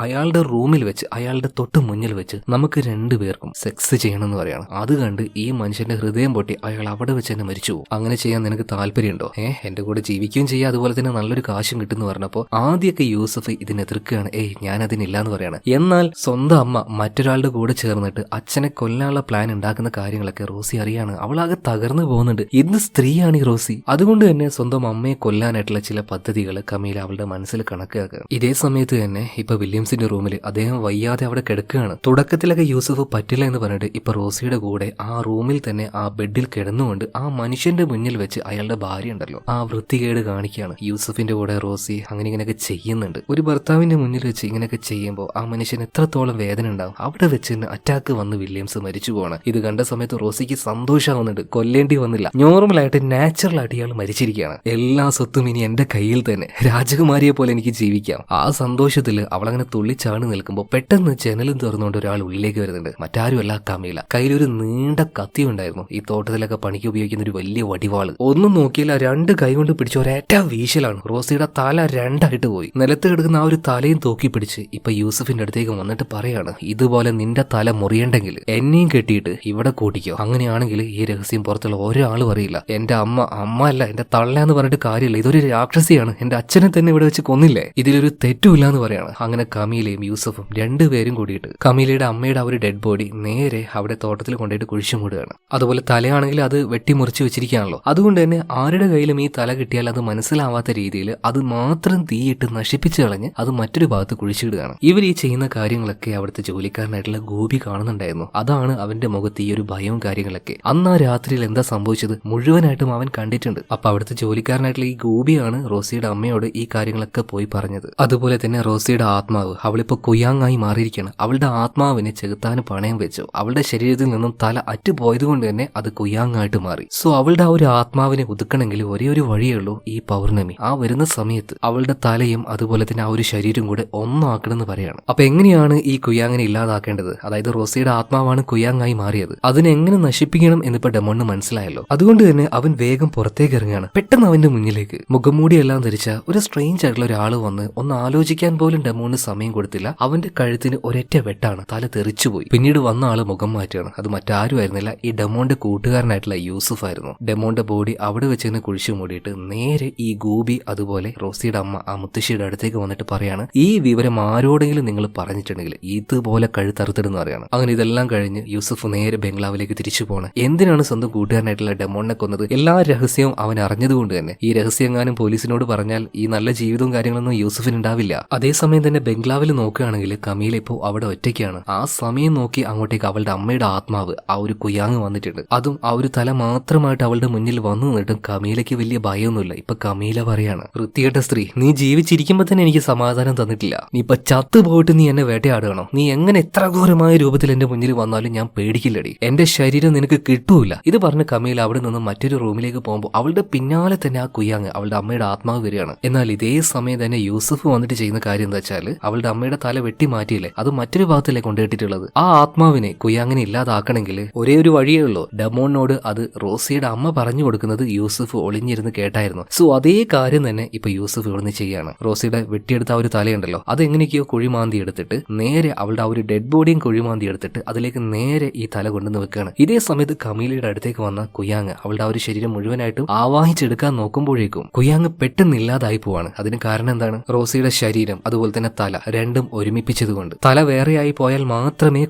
[SPEAKER 1] അയാളുടെ റൂമിൽ വെച്ച് അയാളുടെ തൊട്ട് മുന്നിൽ വെച്ച് നമുക്ക് 2 പേർക്കും സെക്സ് ചെയ്യണമെന്ന് പറയാണ്. അത് കണ്ട് ഈ മനുഷ്യന്റെ ഹൃദയം പൊട്ടി അയാൾ അവിടെ വെച്ച് തന്നെ മരിച്ചു പോകും. അങ്ങനെ ചെയ്യാൻ നിനക്ക് താല്പര്യമുണ്ടോ? എന്റെ കൂടെ ജീവിക്കുകയും ചെയ്യാം, അതുപോലെ തന്നെ നല്ലൊരു കാശും കിട്ടുമെന്ന് പറഞ്ഞപ്പോ ആദ്യമൊക്കെ യൂസഫ് ഇതിനെ എതിർക്കുകയാണ്. ഞാൻ അതിനില്ലാന്ന് പറയാണ്. എന്നാൽ സ്വന്തം അമ്മ മറ്റൊരാളുടെ കൂടെ ചേർന്നിട്ട് അച്ഛനെ കൊല്ലാനുള്ള പ്ലാൻ ഉണ്ടാക്കുന്ന കാര്യങ്ങളൊക്കെ റോസി അറിയാണ്. അവളാകെ തകർന്നു പോകുന്നുണ്ട്. ഇന്ന് സ്ത്രീയാണ് ഈ റോസി. അതുകൊണ്ട് തന്നെ സ്വന്തം അമ്മയെ കൊല്ലാനായിട്ടുള്ള ചില പദ്ധതികൾ കമീല അവളുടെ മനസ്സിൽ കണക്കാക്കുക. ഇതേ സമയത്ത് തന്നെ ഇപ്പൊ വില്യംസിന്റെ റൂമിൽ അദ്ദേഹം വയ്യാതെ അവിടെ കിടക്കുകയാണ്. തുടക്കത്തിലൊക്കെ യൂസഫ് പറ്റില്ല എന്ന് പറഞ്ഞിട്ട് ഇപ്പൊ റോസിയുടെ കൂടെ ആ റൂമിൽ തന്നെ ആ ബെഡിൽ കിടന്നുകൊണ്ട് ആ മനുഷ്യന്റെ മുന്നിൽ വെച്ച് അയാളുടെ ഭാര്യ ഉണ്ടല്ലോ ആ വൃത്തികേട് കാണിക്കുകയാണ്. യൂസഫിന്റെ കൂടെ റോസി അങ്ങനെ ഇങ്ങനെയൊക്കെ ചെയ്യുന്നുണ്ട്. ഒരു ഭർത്താവിന്റെ മുന്നിൽ വെച്ച് ഇങ്ങനെയൊക്കെ ചെയ്യുമ്പോൾ ആ മനുഷ്യന് എത്രത്തോളം വേദന ഉണ്ടാവും. അവിടെ വെച്ച് തന്നെ അറ്റാക്ക് വന്ന് വില്യംസ് മരിച്ചു പോകണം. ഇത് കണ്ട സമയത്ത് റോസിക്ക് സന്തോഷമാവുന്നുണ്ട്. കൊല്ലേണ്ടി വന്നില്ല, നോർമലായിട്ട് നാച്ചുറൽ ആയിട്ട് ഇയാൾ മരിച്ചിരിക്കുകയാണ്. എല്ലാ സ്വത്തും ഇനി എന്റെ കയ്യിൽ തന്നെ, രാജകുമാരിയെ പോലെ എനിക്ക് ജീവിക്കാം. ആ സന്തോഷത്തിൽ അവളങ്ങനെ തുള്ളിച്ചാണ് നിൽക്കുമ്പോൾ പെട്ടെന്ന് ജനലും തുറന്നുകൊണ്ട് ഒരാൾ ഉള്ളിലേക്ക് വരുന്നുണ്ട്. മറ്റാരുമല്ല കമീല. കയ്യിലൊരു നീണ്ട കത്തി ഉണ്ടായിരുന്നു. ഈ തോട്ടത്തിലൊക്കെ പണിക്ക് ഉപയോഗിക്കുന്ന ഒരു വലിയ വടിവാള്. ഒന്നും നോക്കിയില്ല, 2 കൈ കൊണ്ട് പിടിച്ച് ഒരേറ്റ വീശലാണ്. റോസിയുടെ തല 2ആയിട്ട് പോയി. നിലത്ത് കിടക്കുന്ന ആ ഒരു തലയും തൂക്കി പിടിച്ച് ഇപ്പൊ യൂസഫിന്റെ അടുത്തേക്ക് വന്നിട്ട് പറയാണ്, ഇതുപോലെ നിന്റെ തല മുറിയണ്ടെങ്കിൽ എന്നെയും കെട്ടിയിട്ട് ഇവിടെ കൂട്ടിക്കോ. അങ്ങനെയാണെങ്കിൽ ഈ രഹസ്യം പുറത്തുള്ള ഒരാളും അറിയില്ല. എന്റെ അമ്മ അല്ല, എന്റെ തള്ള എന്ന് പറഞ്ഞിട്ട് കാര്യമില്ല. ഇതൊരു രാക്ഷസിയാണ്. എന്റെ അച്ഛനെ തന്നെ ഇവിടെ വെച്ച് കൊന്നില്ലേ? ഇതിലൊരു തെറ്റുമില്ല എന്ന് പറയാണ്. അങ്ങനെ കമീലയും യൂസഫും 2 രണ്ടുപേരും കൂടിയിട്ട് കമീലയുടെ അമ്മയുടെ ആ ഒരു ഡെഡ് ബോഡി നേരെ അവിടെ തോട്ടത്തിൽ കൊണ്ടുപോയിട്ട് കുഴിച്ചു മൂടുകയാണ്. അതുപോലെ തലയാണെങ്കിൽ അത് വെട്ടിമുറിച്ച് വെച്ചിരിക്കുകയാണല്ലോ. അതുകൊണ്ട് തന്നെ ആരുടെ കയ്യിലും ഈ തല കിട്ടിയാൽ അത് മനസ്സിലാവാത്ത രീതിയിൽ അത് മാത്രം തീയിട്ട് നശിപ്പിച്ചു കളഞ്ഞ് അത് മറ്റൊരു ഭാഗത്ത് കുഴിച്ചിടുകയാണ്. ഇവർ ഈ ചെയ്യുന്ന കാര്യങ്ങളൊക്കെ അവിടുത്തെ ജോലിക്കാരനായിട്ടുള്ള ഗോപി കാണുന്നുണ്ടായിരുന്നു. അതാണ് അവന്റെ മുഖത്ത് ഈ ഒരു ഭയവും കാര്യങ്ങളൊക്കെ. അന്ന് ആ രാത്രിയിൽ എന്താ സംഭവിച്ചത് മുഴുവനായിട്ടും അവൻ കണ്ടിട്ടുണ്ട്. അപ്പൊ അവിടുത്തെ ജോലിക്കാരനായിട്ടുള്ള ഈ ഗോപിയാണ് റോസിയുടെ അമ്മയോട് ഈ കാര്യങ്ങളൊക്കെ പോയി പറഞ്ഞത്. അതുപോലെ തന്നെ റോസിയുടെ ആത്മാവ് അവളിപ്പോ കുയാങ്ങായി മാറിയിരിക്കുകയാണ്. അവളുടെ ആത്മാവിനെ ചെകുത്താന് പണയം വെച്ചു. അവളുടെ ശരീരത്തിൽ നിന്നും തല അറ്റുപോയത് കൊണ്ട് തന്നെ അത് കുയാങ്ങായിട്ട് മാറി. സോ അവളുടെ ആ ഒരു ആത്മാവിനെ ഒതുക്കണമെങ്കിൽ ഒരേ ഒരു വഴിയേ ഉള്ളൂ ഈ പൗർണമി. ആ വരുന്ന സമയത്ത് അവളുടെ തലയും അതുപോലെ തന്നെ ആ ഒരു ശരീരം കൂടെ ഒന്നാക്കണമെന്ന് പറയാണ്. അപ്പൊ എങ്ങനെയാണ് ഈ കുയാങ്ങിനെ ഇല്ലാതാക്കേണ്ടത്? അതായത് റോസിയുടെ ആത്മാവാണ് കുയാങ്ങായി മാറിയത്. അതിനെ എങ്ങനെ നശിപ്പിക്കണം എന്നിപ്പോ ഡെമോണിന് മനസ്സിലായല്ലോ. അതുകൊണ്ട് തന്നെ അവൻ വേഗം പുറത്തേക്ക് ഇറങ്ങുകയാണ്. പെട്ടെന്ന് അവന്റെ മുന്നിലേക്ക് മുഖംമൂടിയെല്ലാം ധരിച്ച ഒരു സ്ട്രേഞ്ച് ആയിട്ടുള്ള ഒരാള് വന്ന് ഒന്ന് ആലോചിക്കാൻ പോലും ഡെമോണിന് സമയം കൊടുത്തില്ല. അവന്റെ കഴുത്തിന് ഒരൊറ്റ വെട്ടാണ്. തല തെറിച്ചുപോയി. പിന്നീട് വന്ന ആള് മുഖം മാറ്റുകയാണ്. അത് മറ്റാരും ആയിരുന്നില്ല, ഈ ഡെമോന്റെ കൂട്ടുകാരനായിട്ടുള്ള യൂസുഫ് ആയിരുന്നു. ഡെമോന്റെ ബോഡി അവിടെ വെച്ച് തന്നെ കുഴിച്ചു മൂടിയിട്ട് നേരെ ഈ ഗോപി അതുപോലെ റോസിയുടെ അമ്മ ആ മുത്തശ്ശിയുടെ അടുത്തേക്ക് വന്നിട്ട് പറയാണ്, ഈ വിവരം ആരോടെങ്കിലും നിങ്ങൾ പറഞ്ഞിട്ടുണ്ടെങ്കിൽ ഇതുപോലെ കഴുത്തറുത്തിടുന്ന് പറയാണ്. അങ്ങനെ ഇതെല്ലാം കഴിഞ്ഞ് യൂസുഫ് നേരെ ബംഗ്ലാവിലേക്ക് തിരിച്ചു പോണ്. എന്തിനാണ് സ്വന്തം കൂട്ടുകാരനായിട്ടുള്ള ഡെമോണിനെ കൊന്നത്? എല്ലാ രഹസ്യവും അവൻ അറിഞ്ഞതുകൊണ്ട് തന്നെ. ഈ രഹസ്യങ്ങാനും പോലീസിനോട് പറഞ്ഞാൽ ഈ നല്ല ജീവിതവും കാര്യങ്ങളൊന്നും യൂസുഫിന് ഉണ്ടാവില്ല. അതേസമയം തന്നെ ബംഗ്ലാവിൽ നോക്കുകയാണെങ്കിൽ കമീല ഇപ്പോൾ അവിടെ ഒറ്റയ്ക്കാണ്. ആ സമയം നോക്കി അങ്ങോട്ടേക്ക് അവളുടെ അമ്മയുടെ ആത്മാവ് ആ ഒരു കുയാങ് വന്നിട്ടുണ്ട്. അതും ആ ഒരു തല മാത്രമായിട്ട് അവളുടെ മുന്നിൽ വന്നു നിന്നിട്ടും കമീലയ്ക്ക് വലിയ ഭയമൊന്നുമില്ല. ഇപ്പൊ കമീല പറയാണ്, വൃത്തികെട്ട സ്ത്രീ, നീ ജീവിച്ചിരിക്കുമ്പോ തന്നെ എനിക്ക് സമാധാനം തന്നിട്ടില്ല. നീ ഇപ്പൊ ചത്തു പോയിട്ട് നീ എന്നെ വേട്ടയാടണോ? നീ എങ്ങനെ എത്ര ഘോരമായ രൂപത്തിൽ എന്റെ മുന്നിൽ വന്നാലും ഞാൻ പേടിക്കില്ലടി. എന്റെ ശരീരം നിനക്ക് കിട്ടൂല. ഇത് പറഞ്ഞ് കമീല അവിടെ നിന്ന് മറ്റൊരു റൂമിലേക്ക് പോകുമ്പോൾ അവളുടെ പിന്നാലെ തന്നെ ആ കുയാങ് അവളുടെ അമ്മയുടെ ആത്മാവ് വരികയാണ്. എന്നാൽ ഇതേ സമയം തന്നെ യൂസുഫ് വന്നിട്ട് ചെയ്യുന്ന കാര്യം എന്താ വെച്ചാൽ അവളുടെ അമ്മയുടെ തല വെട്ടി മാറ്റിയില്ലേ, അത് മറ്റൊരു ഭാഗത്തല്ലേ കൊണ്ടുപോയിട്ടുള്ളത്. ആ ആത്മാവിനെ കുയാങ്ങിനെ ഇല്ലാതാക്കണമെങ്കിൽ ഒരേ ഒരു വഴിയേ ഉള്ളൂ. ഡെമോണിനോട് അത് റോസിയുടെ അമ്മ പറഞ്ഞു കൊടുക്കുന്നത് യൂസുഫ് ഒളിഞ്ഞിരുന്ന് കേട്ടായിരുന്നു. സോ അതേ കാര്യം തന്നെ ഇപ്പൊ യൂസുഫ് ഇവിടുന്ന് ചെയ്യാണ്. റോസിയുടെ വെട്ടിയെടുത്ത ആ ഒരു തലയുണ്ടല്ലോ, അതെങ്ങനെയൊക്കെയോ കുഴിമാന്തി എടുത്തിട്ട് നേരെ അവളുടെ ആ ഒരു ഡെഡ് ബോഡിയും കുഴിമാന്തി എടുത്തിട്ട് അതിലേക്ക് നേരെ ഈ തല കൊണ്ടുവന്ന് വെക്കുകയാണ്. ഇതേ സമയത്ത് കമീലയുടെ അടുത്തേക്ക് വന്ന കുയാങ് അവളുടെ ആ ഒരു ശരീരം മുഴുവനായിട്ടും ആവാഹിച്ചെടുക്കാൻ നോക്കുമ്പോഴേക്കും കുയാങ് പെട്ടെന്ന് ഇല്ലാതായി പോവാണ്. അതിന് കാരണം എന്താണ്? റോസിയുടെ ശരീരം അതുപോലെ തന്നെ തല രണ്ടും ഒരുമിപ്പിച്ചതുകൊണ്ട്. തല വേറെയായി പോയാൽ മാത്രമേ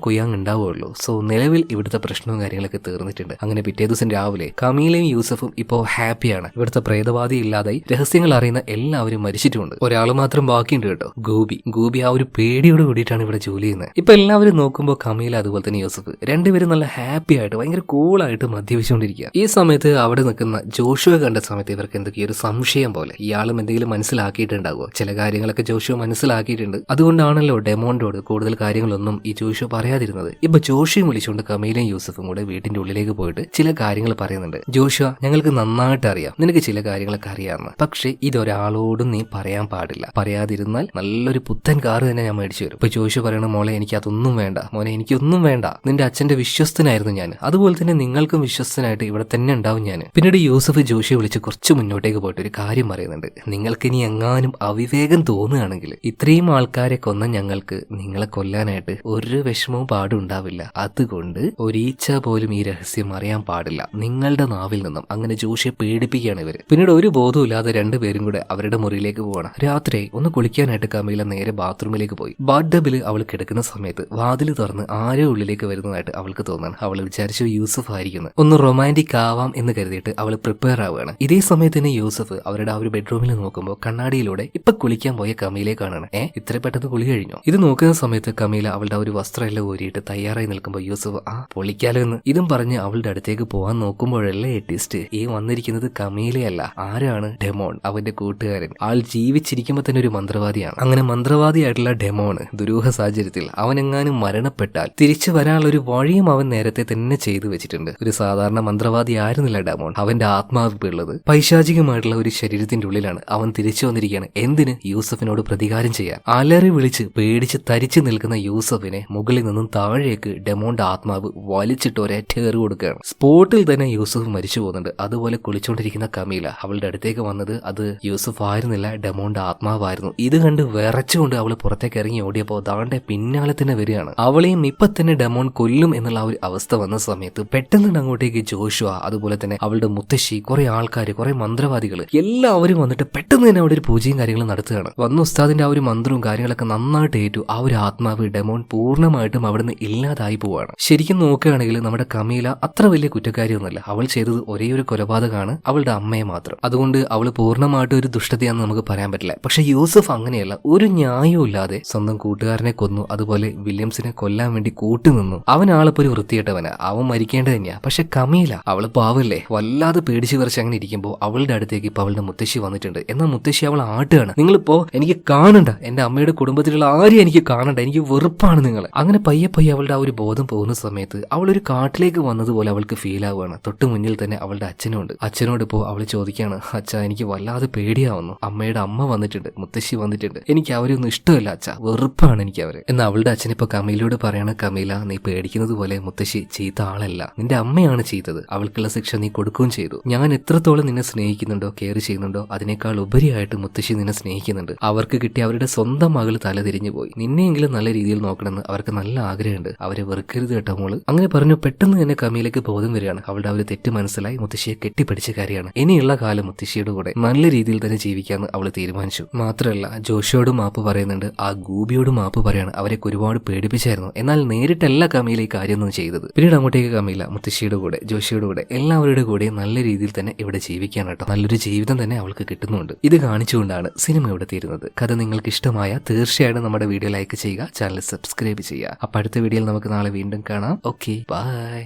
[SPEAKER 1] കുയാങ് ഉണ്ടാവുകയുള്ളൂ. സോ നിലവിൽ ഇവിടുത്തെ പ്രശ്നവും കാര്യങ്ങളൊക്കെ തീർന്നിട്ടുണ്ട്. അങ്ങനെ പിറ്റേ ദിവസം രാവിലെ കമീലയും യൂസഫും ഇപ്പോൾ ഹാപ്പിയാണ്. ഇവിടുത്തെ പ്രേതവാദി ഇല്ലാതായി, രഹസ്യങ്ങൾ അറിയുന്ന എല്ലാവരും മരിച്ചിട്ടുമുണ്ട്. ഒരാൾ മാത്രം ബാക്കിയുണ്ട് കേട്ടോ, ഗോപി ആ ഒരു പേടിയോട് കൂടിയിട്ടാണ് ഇവിടെ ജോലി ചെയ്യുന്നത്. ഇപ്പൊ എല്ലാവരും നോക്കുമ്പോൾ കമീല അതുപോലെ തന്നെ യൂസഫ് രണ്ടുപേരും നല്ല ഹാപ്പി ആയിട്ട് ഭയങ്കര കൂളായിട്ട് മദ്യപിച്ചുകൊണ്ടിരിക്കുക. ഈ സമയത്ത് അവിടെ നിൽക്കുന്ന ജോഷുവെ കണ്ട സമയത്ത് ഇവർക്ക് എന്തൊക്കെയോ ഒരു സംശയം പോലെ, ഇയാളും എന്തെങ്കിലും മനസ്സിലാക്കിയിട്ടുണ്ടാകുമോ? ചില കാര്യങ്ങളൊക്കെ ജോഷുവ മനസ്സിലാക്കിയിട്ടുണ്ട്. അതുകൊണ്ടാണല്ലോ ഡെമോണ്ടോട് കൂടുതൽ കാര്യങ്ങളൊന്നും ഈ ജോഷുവ പറയാതിരുന്നത്. ഇപ്പൊ ജോഷിയും വിളിച്ചുകൊണ്ട് കമീലയും യൂസഫും കൂടെ വീട്ടിന്റെ ഉള്ളിലേക്ക് പോയിട്ട് ചില കാര്യങ്ങൾ പറയുന്നുണ്ട്. ജോഷുവ, ഞങ്ങൾക്ക് നന്നായിട്ട് അറിയാം നിനക്ക് ചില കാര്യങ്ങളൊക്കെ അറിയാമെന്ന്, പക്ഷെ ഇതൊരാളോടും നീ പറയാൻ പാടില്ല. പറയാതിരുന്നാൽ നല്ലൊരു പുത്തൻ കാറ് തന്നെ ഞാൻ മേടിച്ചു വരും. ഇപ്പൊ ജോഷു പറയണ, മോളെ എനിക്ക് അതൊന്നും വേണ്ട, മോനെ എനിക്കൊന്നും വേണ്ട, നിന്റെ അച്ഛന്റെ വിശ്വസ്തനായിരുന്നു ഞാൻ, അതുപോലെ തന്നെ നിങ്ങൾക്കും വിശ്വസ്തനായിട്ട് ഇവിടെ തന്നെ ഉണ്ടാവും ഞാൻ. പിന്നീട് യൂസഫ് ജോഷിയെ വിളിച്ച് കുറച്ച് മുന്നോട്ടേക്ക് പോയിട്ട് ഒരു കാര്യം പറയുന്നുണ്ട്. നിങ്ങൾക്ക് ഇനി എങ്ങാനും അവിവേകം തോന്നുകയാണെങ്കിൽ ഇത്രയും ആൾക്കാരെ കൊന്ന ഞങ്ങൾക്ക് നിങ്ങളെ കൊല്ലാനായിട്ട് ഒരു വിഷമവും പാടുണ്ടാവില്ല. അതുകൊണ്ട് ഒരീച്ച പോലും ഈ രഹസ്യം അറിയാൻ പാടില്ല നിങ്ങളുടെ നാവിൽ നിന്നും. അങ്ങനെ ജോഷിയെ പേടിപ്പിക്കുകയാണ് ഇവര്. പിന്നീട് ഒരു ബോധവും ഇല്ലാതെ രണ്ടുപേരും കൂടെ അവരുടെ മുറിയിലേക്ക് പോവാണ്. രാത്രി ഒന്ന് കുളിക്കാനായിട്ട് കമീല നേരെ ബാത്റൂമിലേക്ക് പോയി. ബാത്ടബിൽ അവൾ കിടക്കുന്ന സമയത്ത് വാതിൽ തുറന്ന് ആരോ ഉള്ളിലേക്ക് വരുന്നതായിട്ട് അവൾക്ക് തോന്നാണ്. അവൾ വിചാരിച്ചു യൂസഫ് ആയിരിക്കുന്നു. ഒന്ന് റൊമാൻറ്റിക് ആവാം എന്ന് കരുതിയിട്ട് അവൾ പ്രിപ്പയർ ആവുകയാണ്. ഇതേ സമയത്ത് തന്നെ യൂസഫ് അവരുടെ ആ ഒരു ബെഡ്റൂമിൽ നോക്കുമ്പോൾ കണ്ണാടിയിലൂടെ ഇപ്പൊ കുളിക്കാൻ പോയ കമീലയെ കാണാണ്. ഇത്ര പെട്ടെന്ന് കുളി കഴിഞ്ഞു? ഇത് നോക്കുന്ന സമയത്ത് കമീല അവളുടെ ഒരു വസ്ത്രം എല്ലാം ഊരിയിട്ട് തയ്യാറായി നിൽക്കുമ്പോൾ യൂസഫ് പൊളിക്കാലോ എന്ന് ഇതും പറഞ്ഞ് അവളുടെ അടുത്തേക്ക് പോകാൻ നോക്കുമ്പോഴല്ലേ ട്വിസ്റ്റ്, ഈ വന്നിരിക്കുന്നത് കമീലയല്ല, ആരാണ്? ഡെമോൺ, അവന്റെ കൂട്ടുകാരൻ. ആൾ ജീവിച്ചിരിക്കുമ്പോൾ തന്നെ ഒരു മന്ത്രവാദിയാണ്. അങ്ങനെ മന്ത്രവാദിയായിട്ടുള്ള ഡെമോൺ ദുരൂഹ സാഹചര്യത്തിൽ അവനെങ്ങാനും മരണപ്പെട്ടാൽ തിരിച്ചു വരാനുള്ള ഒരു വഴിയും അവൻ നേരത്തെ തന്നെ ചെയ്തു വെച്ചിട്ടുണ്ട്. ഒരു സാധാരണ മന്ത്രവാദി ആയിരുന്നില്ല ഡെമോൺ. അവന്റെ ആത്മാവ് ഉള്ളത് പൈശാചികമായിട്ടുള്ള ഒരു ശരീരത്തിന്റെ ഉള്ളിലാണ്. അവൻ തിരിച്ചു വന്നിരിക്കുകയാണ്. എന്തിന്? യൂസഫിനോട് പ്രതികാരം ചെയ്യാൻ. അലറി വിളിച്ച് പേടിച്ച് തരിച്ചു നിൽക്കുന്ന യൂസഫിനെ മുകളിൽ നിന്നും താഴേക്ക് ഡെമോന്റെ ആത്മാവ് വലിച്ചിട്ട് ഒരേറ്റേറ് കൊടുക്കുകയാണ്. സ്പോട്ടിൽ തന്നെ യൂസഫ് മരിച്ചു പോകുന്നുണ്ട്. അതുപോലെ കുളിച്ചുകൊണ്ടിരിക്കുന്ന കമീല അവളുടെ അടുത്തേക്ക് വന്നത് അത് യൂസഫ് ആയിരുന്നില്ല, ഡെമോന്റെ ആത്മാവായിരുന്നു. ഇത് കണ്ട് വിറച്ചുകൊണ്ട് അവൾ പുറത്തേക്ക് ഇറങ്ങി ഓടിയപ്പോൾ ദാണ്ടെ പിന്നാലെ തന്നെ വരികയാണ്. അവളെയും ഇപ്പൊ തന്നെ ഡെമോൺ കൊല്ലും എന്നുള്ള ആ ഒരു അവസ്ഥ വന്ന സമയത്ത് പെട്ടെന്ന് അങ്ങോട്ടേക്ക് ജോഷുവ അതുപോലെ തന്നെ അവളുടെ മുത്തശ്ശി, കുറെ ആൾക്കാർ, കുറെ മന്ത്രവാദികൾ എല്ലാവരും വന്നിട്ട് പെട്ടെന്ന് തന്നെ അവിടെ ഒരു പൂജയും കാര്യങ്ങളും നടത്തുകയാണ്. വന്ന ഉസ്താദിന്റെ ആ ഒരു മന്ത്രവും കാര്യങ്ങളൊക്കെ നന്നായിട്ട് ഏറ്റു. ആ ഒരു ആത്മാവ് ഡെമോൺ പൂർണ്ണമായിട്ടും അവിടുന്ന് ഇല്ലാതായി പോവാണ്. ശരിക്കും നോക്കുകയാണെങ്കിൽ നമ്മുടെ കമീല അത്ര വലിയ കുറ്റക്കാരിയൊന്നുമല്ല. അവൾ ചെയ്തത് ഒരേ ഒരു കൊലപാതകമാണ്, അവളുടെ അമ്മയെ മാത്രം. അതുകൊണ്ട് അവൾ പൂർണ്ണമായിട്ടും ഒരു ദുഷ്ടതയാണെന്ന് നമുക്ക് പറയാൻ പറ്റില്ല. പക്ഷെ യൂസഫ് അങ്ങനെയല്ല, ഒരു ന്യായവും ഇല്ലാതെ സ്വന്തം കൂട്ടുകാരനെ കൊന്നു, അതുപോലെ വില്യംസിനെ കൊല്ലാൻ വേണ്ടി കൂട്ടുനിന്നു. അവൻ ആളിപ്പോ ഒരു വൃത്തികെട്ടവനാ, അവൻ മരിക്കേണ്ടത് തന്നെയാ. പക്ഷെ കമീല അവള് പാവല്ലേ, വല്ലാതെ പേടിച്ചു വിറച്ച് അങ്ങനെ ഇരിക്കുമ്പോൾ അവളുടെ അടുത്തേക്ക് ഇപ്പൊ അവളുടെ മുത്തശ്ശി വന്നിട്ടുണ്ട്. എന്നാൽ മുത്തശ്ശി അവൾ ആട്ടുകയാണ്, നിങ്ങളിപ്പോ എനിക്ക് കാണണ്ട, എന്റെ അമ്മയുടെ കുടുംബത്തിലുള്ള ആരെയും എനിക്ക് കാണണ്ട, എനിക്ക് വെറുപ്പാണ് നിങ്ങളെ. അങ്ങനെ പയ്യെ പയ്യെ അവളുടെ ആ ഒരു ബോധം പോകുന്ന സമയത്ത് അവൾ ഒരു കാട്ടിലേക്ക് വന്നതുപോലെ അവൾക്ക് ഫീൽ ആവുകയാണ്. തൊട്ട് മുന്നിൽ തന്നെ അവളുടെ അച്ഛനുണ്ട്. അച്ഛനോട് ഇപ്പോ അവൾ ചോദിക്കുകയാണ്, അച്ഛാ എനിക്ക് വല്ലാതെ പേടിയാവുന്നു, അമ്മയുടെ അമ്മ വന്നിട്ടുണ്ട്, മുത്തശ്ശി വന്നിട്ടുണ്ട്, എനിക്ക് അവരൊന്നും ഇഷ്ടമല്ല അച്ഛാ, വെറുപ്പാണ് എനിക്ക് അവര്. എന്നാൽ അവളുടെ അച്ഛൻ ഇപ്പൊ കമീലയോട് പറയാണ്, കമീല നീ പേടിക്കുന്നത് പോലെ മുത്തശ്ശി ചീത്ത ആളല്ല, നിന്റെ അമ്മയാണ് ചെയ്തത്, അവൾക്കുള്ള ശിക്ഷ നീ കൊടുക്കുകയും ചെയ്തു. ഞാൻ എത്രത്തോളം നിന്നെ സ്നേഹിക്കുന്നുണ്ടോ കെയർ ചെയ്യുന്നുണ്ടോ അതിനേക്കാൾ ഉപരിയായിട്ട് മുത്തശ്ശി നിന്നെ സ്നേഹിക്കുന്നുണ്ട്. അവർക്ക് കിട്ടിയ അവരുടെ സ്വന്തം മകള് തലതിരിഞ്ഞു പോയി, നിന്നെയെങ്കിലും നല്ല രീതിയിൽ നോക്കണമെന്ന് അവർക്ക് നല്ല ആഗ്രഹമുണ്ട്, അവരെ വെറുക്കരുത് കേട്ടോ മോള്. അങ്ങനെ പറഞ്ഞു. പെട്ടെന്ന് തന്നെ കമീലയ്ക്ക് ബോധം വരികയാണ്. അവളുടെ ഒരു തെറ്റ് മനസ്സിലായി മുത്തശ്ശിയെ കെട്ടിപ്പിടിച്ച കാര്യമാണ്. ഇനിയുള്ള കാലം മുത്തശ്ശിയുടെ കൂടെ നല്ല രീതിയിൽ തന്നെ ജീവിക്കാന്ന് അവൾ തീരുമാനിച്ചു. മാത്രമല്ല ജോഷിയോടും മാപ്പ് പറയുന്നുണ്ട്, ആ ഗൂബിയോടും മാപ്പ് പറയാണ്. അവരെ ഒരുപാട് പേടിപ്പിച്ചായിരുന്നു, എന്നാൽ നേരിട്ടല്ല കമീല ഈ കാര്യമൊന്നും ചെയ്തത്. പിന്നീട് അങ്ങോട്ടേക്ക് കമീല മുത്തശ്ശിയുടെ കൂടെ ജോഷിയുടെ കൂടെ എല്ലാവരുടെ കൂടെ നല്ല രീതിയിൽ തന്നെ ഇവിടെ ജീവിക്കാൻ കേട്ടോ. നല്ലൊരു ജീവിതം തന്നെ അവൾക്ക് കിട്ടുന്നുണ്ട്. ഇത് കാണിച്ചുകൊണ്ടാണ് സിനിമ ഇവിടെ തീരുന്നത്. കഥ നിങ്ങൾക്ക് ഇഷ്ടമായ തീർച്ചയായിട്ടും നമ്മുടെ വീഡിയോ ലൈക്ക് ചെയ്യുക, ചാനൽ സബ്സ്ക്രൈബ് ചെയ്യുക. അപ്പൊ അടുത്ത വീഡിയോയിൽ നമുക്ക് നാളെ വീണ്ടും കാണാം. Okay, by.